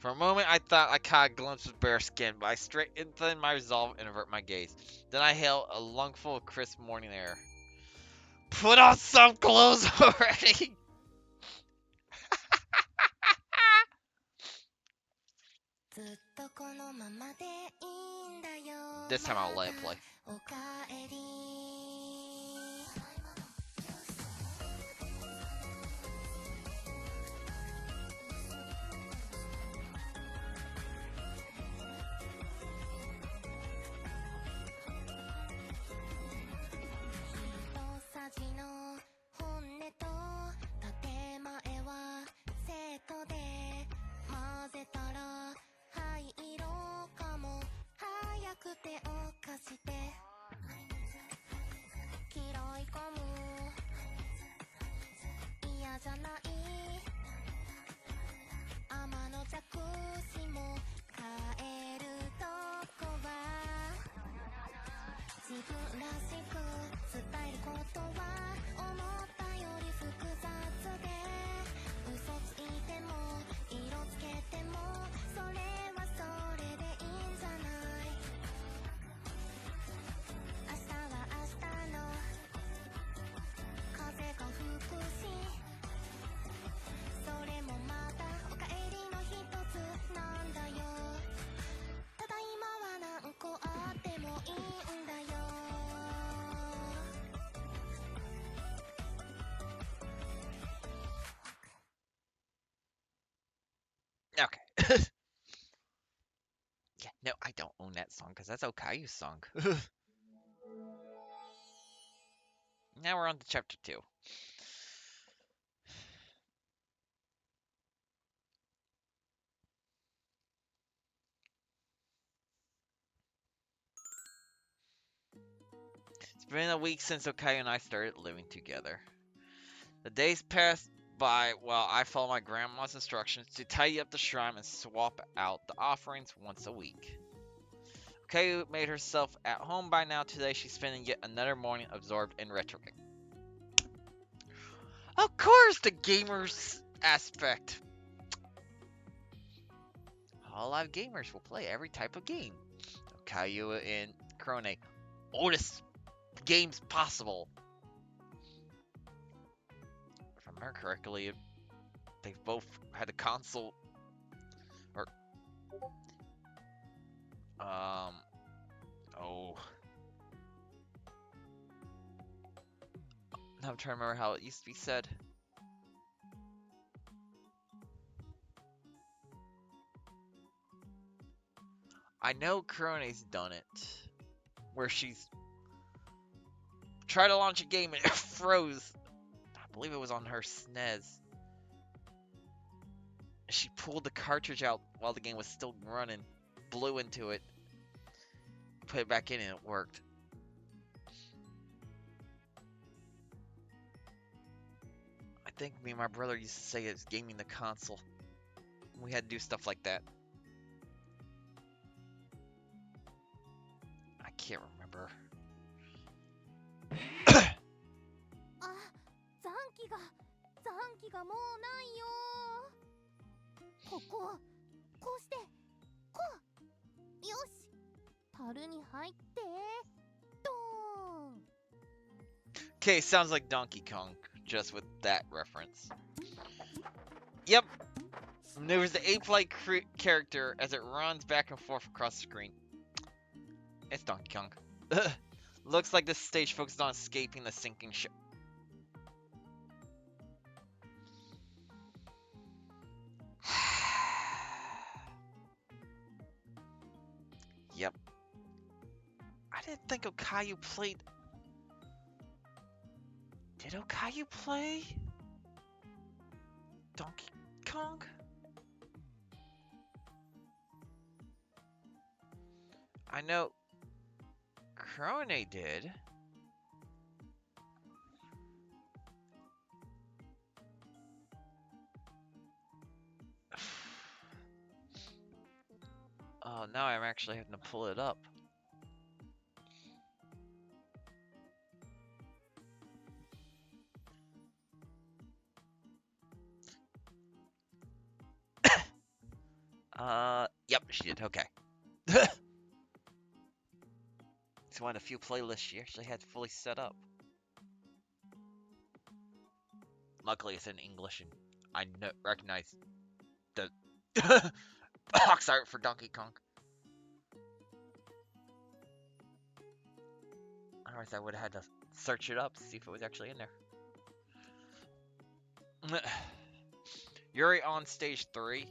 For a moment, I thought I caught a glimpse of bare skin, but I strengthened my resolve and avert my gaze. Then I hailed a lungful of crisp morning air. Put on some clothes already! This time I'll let it play. 「Okay. Yeah, no, I don't own that song because that's Okayu's song. Now we're on to chapter 2. It's been a week since Okayu and I started living together. The days passed by while I followed my grandma's instructions to tidy up the shrine and swap out the offerings once a week. Okayu made herself at home by now. Today she's spending yet another morning absorbed in retro games. Of course, the gamers aspect. All live gamers will play every type of game. Okayu and Krone, oldest games possible. If I remember correctly, they've both had a console. Or, oh. Now I'm trying to remember how it used to be said. I know Krone's done it. Where she's tried to launch a game and it froze. I believe it was on her SNES. She pulled the cartridge out while the game was still running, blew into it, put it back in, and it worked. I think me and my brother used to say it's gaming the console. We had to do stuff like that. I can't remember. あ、残機がもうないよ。こうしてこう。よし、樽に入ってドーン。 Okay, sounds like Donkey Kong, just with that reference. Yep. Maneuvers the ape-like character as it runs back and forth across the screen. It's Donkey Kong. Looks like this stage focused on escaping the sinking ship. Yep. I didn't think Okayu played... Did Okayu play Donkey Kong? I know Krone did. Oh, now I'm actually having to pull it up. Yep, she did. Okay. It's one of the few playlists she actually had fully set up. Luckily, it's in English, and I recognize the box art for Donkey Kong. Otherwise, I would have had to search it up to see if it was actually in there. Yuri on stage 3.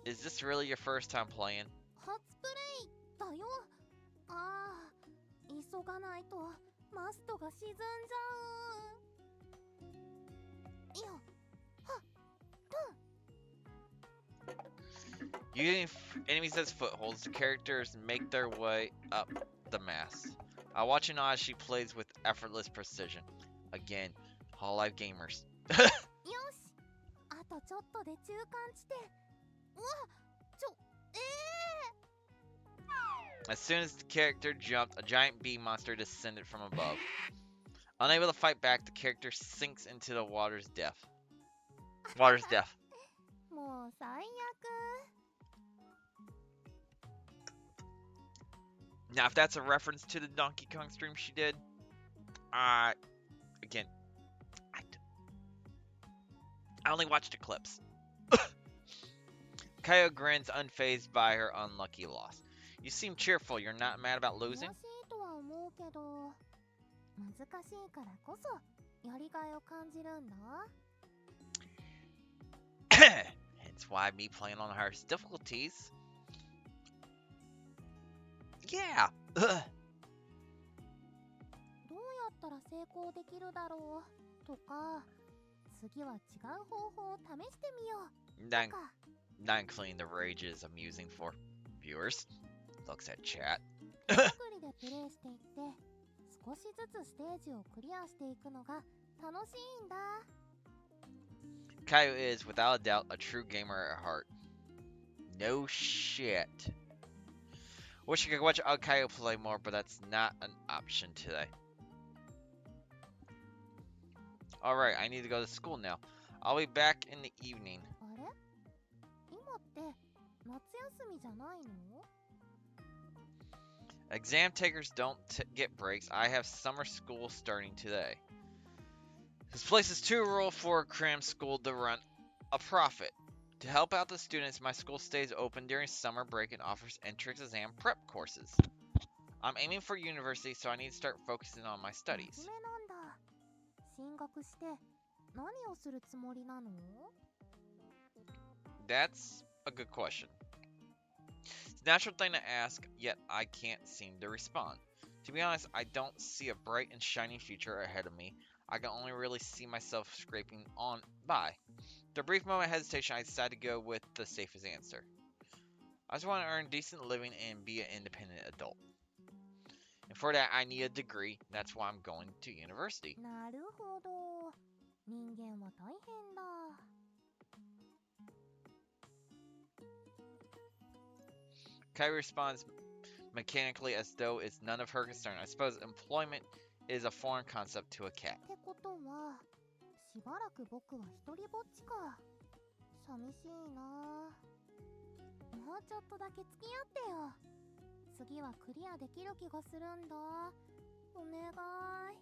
Is this really your first time playing? 初プレイだよ。ああ、急がないとマストが沈んじゃう。いや、はっ、Using enemies as footholds, the characters make their way up the mast. I watch and as she plays with effortless precision. Again, Hall Life Gamers. よし、あとちょっとで中間地点。うわ、As soon as the character jumped, a giant bee monster descended from above. Unable to fight back, the character sinks into the water's depth. Water's depth. もう最悪。 Now, if that's a reference to the Donkey Kong stream she did, again, I only watched the clips. Okayu grins unfazed by her unlucky loss. You seem cheerful. You're not mad about 悔し losing? いとは思うけど、難しいからこそやりがいを感じるんだ。Hence That's why me playing on hardest difficulties. Yeah. どうやったら成功できるだろうとか、次は違う方法を試してみよう not, とか。 not including the rages I'm using for viewers. Looks at chat. 手探りでプレイしていって、少しずつステージをクリアしていくのが楽しいんだ。 Okayu is, without a doubt, a true gamer at heart. No shit. Wish I could watch Okayu play more, but that's not an option today. Alright, I need to go to school now. I'll be back in the evening. あれ、今って夏休みじゃないの？ Exam takers don't get breaks. I have summer school starting today. This place is too rural for a cram school to run a profit. To help out the students, my school stays open during summer break and offers entrance exam prep courses. I'm aiming for university, so I need to start focusing on my 真 studies. 面目なんだ。進学して何をするつもりなの？ That's a good question. It's a natural thing to ask, yet I can't seem to respond. To be honest, I don't see a bright and shining future ahead of me. I can only really see myself scraping on by. After a brief moment of hesitation, I decided to go with the safest answer. I just want to earn decent living and be an independent adult. And for that, I need a degree. That's why I'm going to university. なるほど。人間は大変だ。 Kai responds mechanically as though it's none of her concern. I suppose employment is a foreign concept to a cat. ってことは、しばらく僕は一人ぼっちか。寂しいな。もうちょっとだけ付き合ってよ。次はクリアできる気がするんだ。お願い。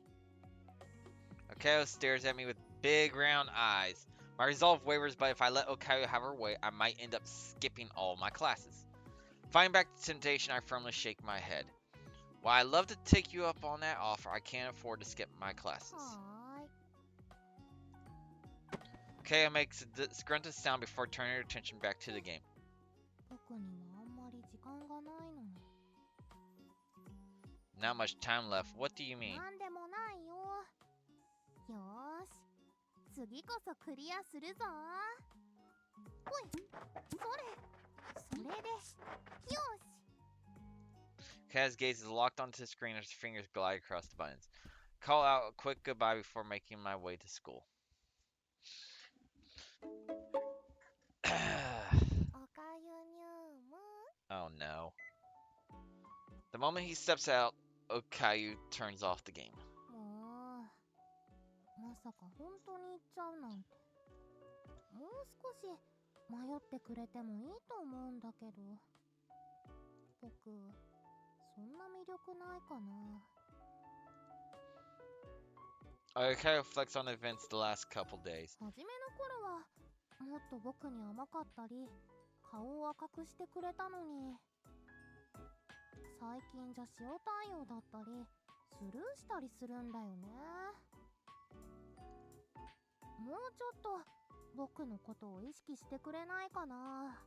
Okayu stares at me with big round eyes. My resolve wavers, but if I let Okayu have her way, I might end up skipping all my classes. Fighting back the temptation, I firmly shake my head. While I'd love to take you up on that offer, I can't afford to skip my classes. はーい。 Okayu makes a disgruntled sound before turning her attention back to the game. 僕にはあんまり時間がないのに。 Not much time left. What do you mean? なんでもないよ。よーし。次こそクリアするぞ。ほい。それで。よし。 Kaz's gaze is locked onto the screen as her fingers glide across the buttons. Call out a quick goodbye before making my way to school. おかゆにゅむ。 Oh no. The moment he steps out, Okayu turns off the game. もう、まさか本当に行っちゃうなんて。もう少し迷ってくれてもいいと思うんだけど。僕、そんな魅力ないかな。 Okayu reflects on the events the last couple days. 初めの頃はもっと僕に甘かったり顔を赤くしてくれたのに、最近じゃ塩対応だったりスルーしたりするんだよね。もうちょっと僕のことを意識してくれないかな。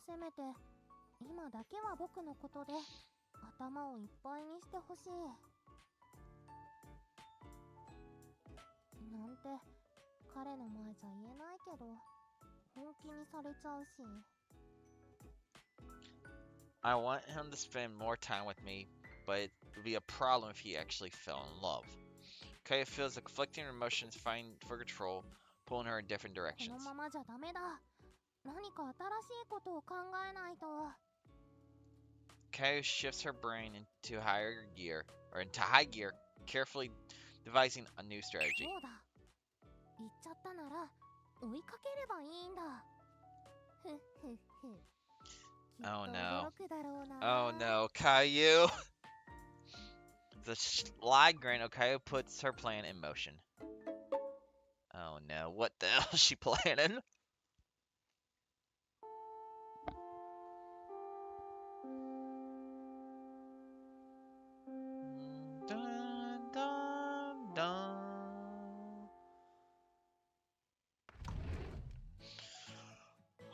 せめて今だけは僕のことで頭をいっぱいにしてほしい。なんて彼の前じゃ言えないけど本気にされちゃうし。 I want him to spend more time with me, but it would be a problem if he actually fell in love. Okayu feels the conflicting emotions fighting for control, pulling her in different こ directions. のままじゃダメだ。何か新しいことを考えないと。 Okayu shifts her brain into high gear, carefully devising a new strategy. そうだ。行っちゃったなら追いかければいいんだ。ふっふっふ。 Oh きっと no. 驚くだろうな。 Oh no, Okayu! The sly grin, Okayu puts her plan in motion. Oh no, what the hell is she planning? Dun, dun, dun.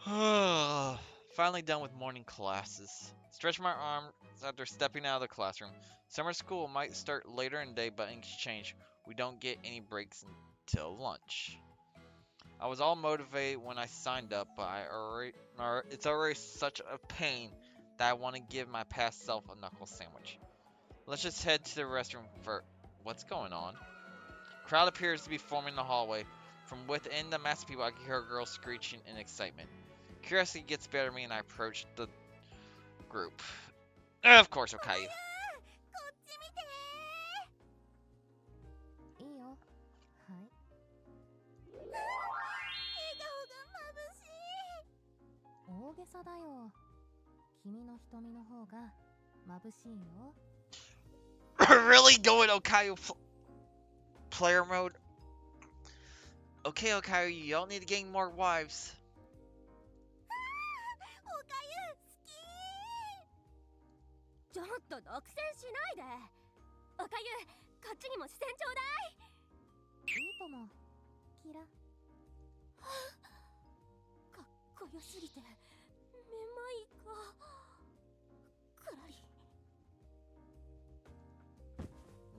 Finally done with morning classes. Stretch my arms after stepping out of the classroom. Summer school might start later in the day, but in exchange, we don't get any breaks until lunch. I was all motivated when I signed up, but it's already such a pain that I want to give my past self a knuckle sandwich. Let's just head to the restroom for what's going on. Crowd appears to be forming in the hallway. From within the mass of people, I can hear a girl screeching in excitement. Curiosity gets better of me, and I approach the group. Of course, Okayu. こっち見ていいよ。はい。笑顔が眩しい大げさだよ。君の瞳の方が眩しいよ。Really going Okayu player mode? Okay, Okayu, you don't need to gain more wives. おかゆ好きちょっと独占しないで。おかゆ、こっちにも視線ちょうだい。いいとも。キラ。かっこよすぎてめまいがくらり。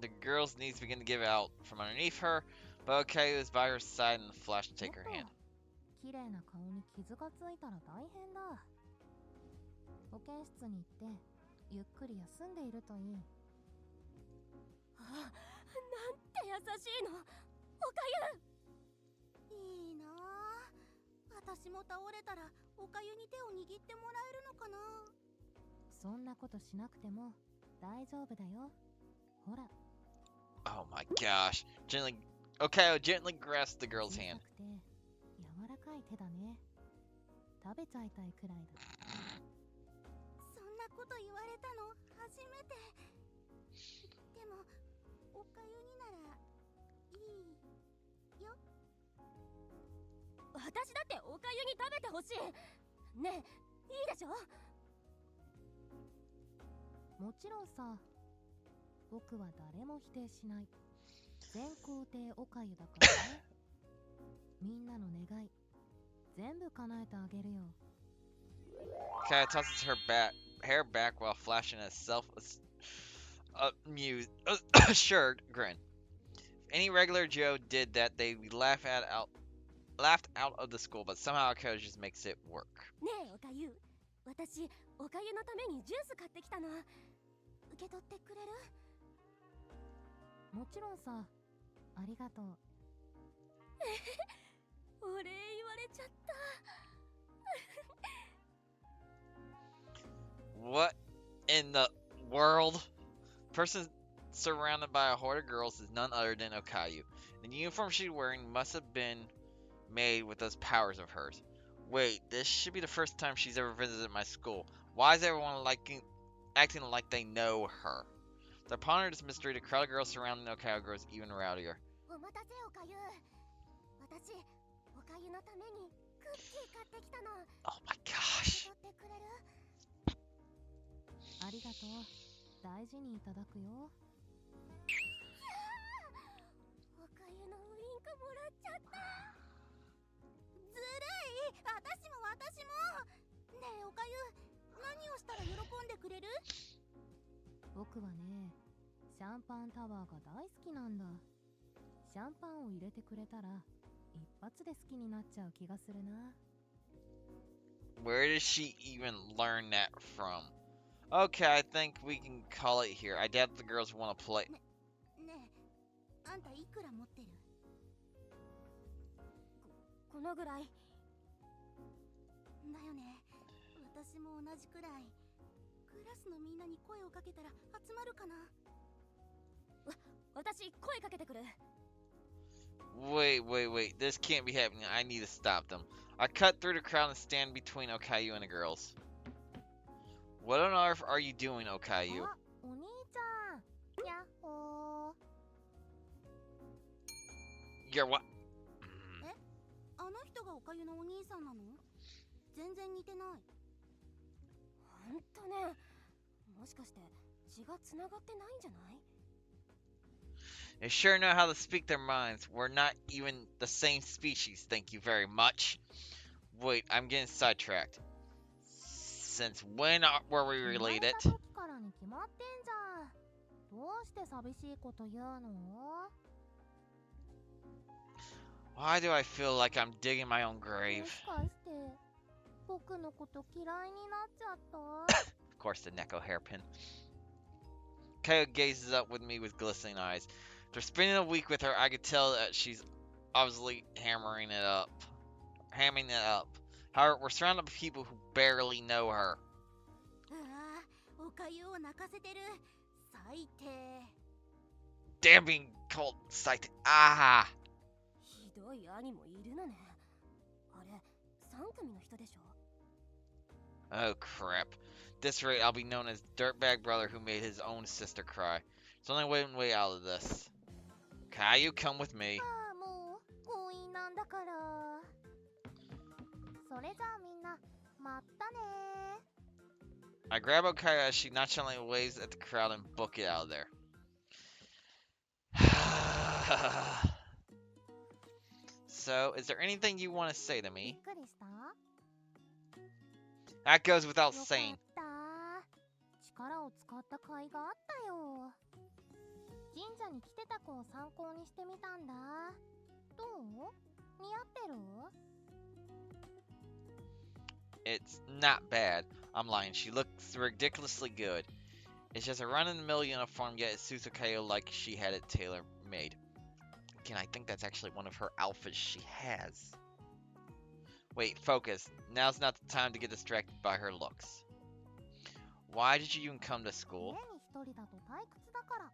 The girl's knees begin to give out from underneath her, but Okayu is by her side and the flash to take her hand. 綺麗な顔に傷がついたら大変だ。保健室に行ってゆっくり休んでいるといい。あ、なんて優しいの。おかゆ。いいなあ私も倒れたらおかゆに手を握ってもらえるのかなそんなことしなくても大丈夫だよ。ほら。Oh my gosh. Okayu gently grasps the girl's hand. 小さくて柔らかい手だね。食べちゃいたいくらいだ。そんなこと言われたの初めてでもおかゆにならいいよ私だっておかゆに食べてほしい。ねえ、いいでしょ。もちろんさ。僕は誰も否定しない。全皇帝おかゆだからね。みんなの願い全部叶えてあげるよ。Kaya tosses her hair back while flashing a self-amused, assured grin. If any regular Joe did that, they'd be laughed out of the school, but somehow Okayu just makes it work. ねえおかゆ、私おかゆのためにジュース買ってきたの。受け取ってくれる？もちろんさ。ありがとう。お礼言われちゃった。What in the world? Person surrounded by a horde of girls is none other than Okayu. The uniform she's wearing must have been made with those powers of hers. Wait, this should be the first time she's ever visited my school. Why is everyone acting like they know her? To ponder this mystery, the crowd of girls surrounding Okayu grows even rowdier. お待たせおかゆ私おかゆのためにクッキー買ってきたの Oh my 受 gosh. け取ってくれるありがとう。大事にいただくよ。おかゆのウインクもらっちゃったずるい私もねえおかゆ何をしたら喜んでくれる僕はね、シャンパンタワーが大好きなんだ。シャンパンを入れてくれたら一発で好きになっちゃう気がするな。Where does she even learn that from? Okay, I think we can call it here. I doubt the girls want to play. ねえあんたいくら持ってるこのぐらい。だよね私も同じくらいクラスのみんなに声をかけたら集まるかな私声かけてくる。Wait. This can't be happening. I need to stop them. I cut through the crowd and stand between Okayu and the girls. What on earth are you doing, Okayu? あ、お兄ちゃん。やっほー。 You're what? あの人がおかゆのお兄さんなの全然似てないほんとね。もしかして血がつながってないんじゃない？ They sure know how to speak their minds. We're not even the same species, thank you very much. Wait, I'm getting sidetracked. Since when were we 生まれ related? た時からに決まってんじゃん。どうして寂しいこと言うの？ Why do I feel like I'm digging my own も grave? しかして僕のこと嫌いになっちゃった？ Of course, the neko hairpin. Okayu gazes up with me with glistening eyes. After spending a week with her, I could tell that she's obviously hammering it up. Hamming it up. However, we're surrounded by people who barely know her. ああ、おかゆを泣かせてる。最低。 Damn being called sight. Ah! ひどい兄もいるのね。あれ、3組の人でしょ。 Oh crap. At this rate, I'll be known as Dirtbag Brother who made his own sister cry. There's only one way out of this. Okayu, come with me. ああ、もう婚姻なんだから。それじゃあみんな、まったね。 I grab Okayu as she nonchalantly waves at the crowd and book it out of there. So, is there anything you want to say to びっ me? くりした？ That goes without よかっ saying. た。力を使った甲斐があったよ。神社に来てた子を参考にしてみたんだ。どう？似合ってる？ It's not bad. I'm lying. She looks ridiculously good. It's just a run-of-the-mill uniform, yet it suits Okayu like she had it tailor-made. Again, I think that's actually one of her outfits she has. Wait, focus. Now's not the time to get distracted by her looks. Why did you even come to 家 school? に一人だと退屈だから。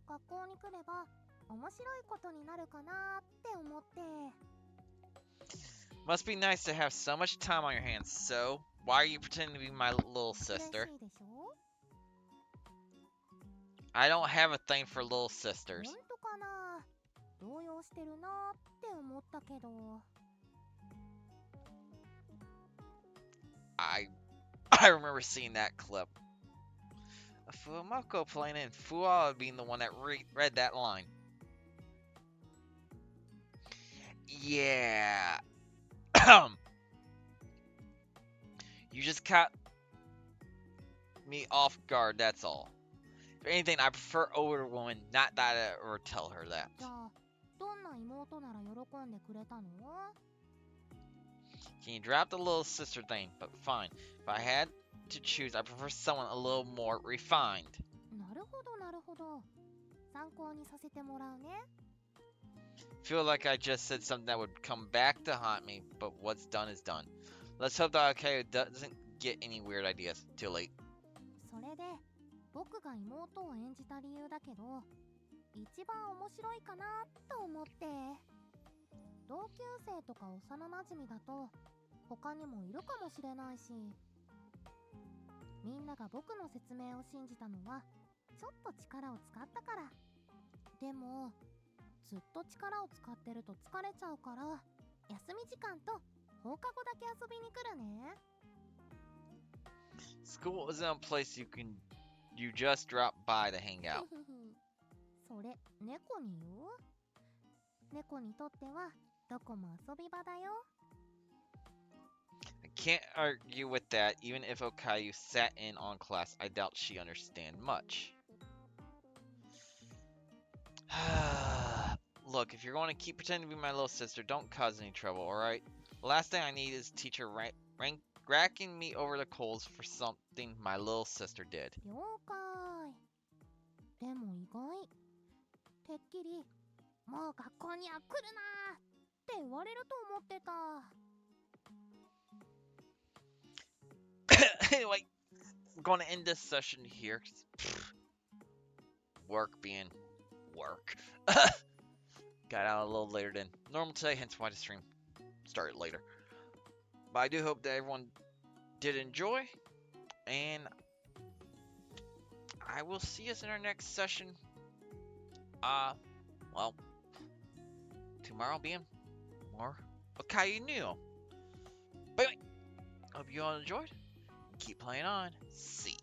学校に来れば面白いことになるかなって思って。 Must be nice to have so much time on your hands. So, why are you pretending to be my little 嬉し sister? いでしょ？ I don't have a thing for little 本 sisters. 当かな？動揺してるなって思ったけど。 I remember seeing that clip. A Fumako playing and Fuwa being the one that read that line. Yeah. You just caught me off guard, that's all. If anything, I prefer older women, not that I ever tell her that. じゃあどんな妹なら喜んでくれたの？ Can you drop the little sister thing? But fine. If I had to choose, I prefer someone a little more refined. なるほどなるほど。参考にさせてもらうね。 Feel like I just said something that would come back to haunt me, but what's done is done. Let's hope that Okayu doesn't get any weird ideas. Too late. それで僕が妹を演じた理由だけど、一番面白いかなと思って。同級生とか幼なじみだと他にもいるかもしれないし、みんなが僕の説明を信じたのはちょっと力を使ったから。でもずっと力を使ってると疲れちゃうから、休み時間と放課後だけ遊びに来るね。 School isn't a place you just drop by to hang out. それ猫に言う？猫にとってはどこも遊び場だよ。 I can't argue with that. Even if Okayu sat in on class, I doubt she'd understand much. Look, if you're going to keep pretending to be my little sister, don't cause any trouble, alright? The last thing I need is teacher racking me over the coals for something my little sister did. 了解。でも意外。てっきりもう学校には来るなって言われると思ってた。 Anyway, we're going to end this session here. Work being work. Got out a little later than normal today, hence why the stream started later. But I do hope that everyone did enjoy, and I will see us in our next session. Well, tomorrow being more Okayunyumu. But anyway, hope you all enjoyed. Keep playing on. See ya.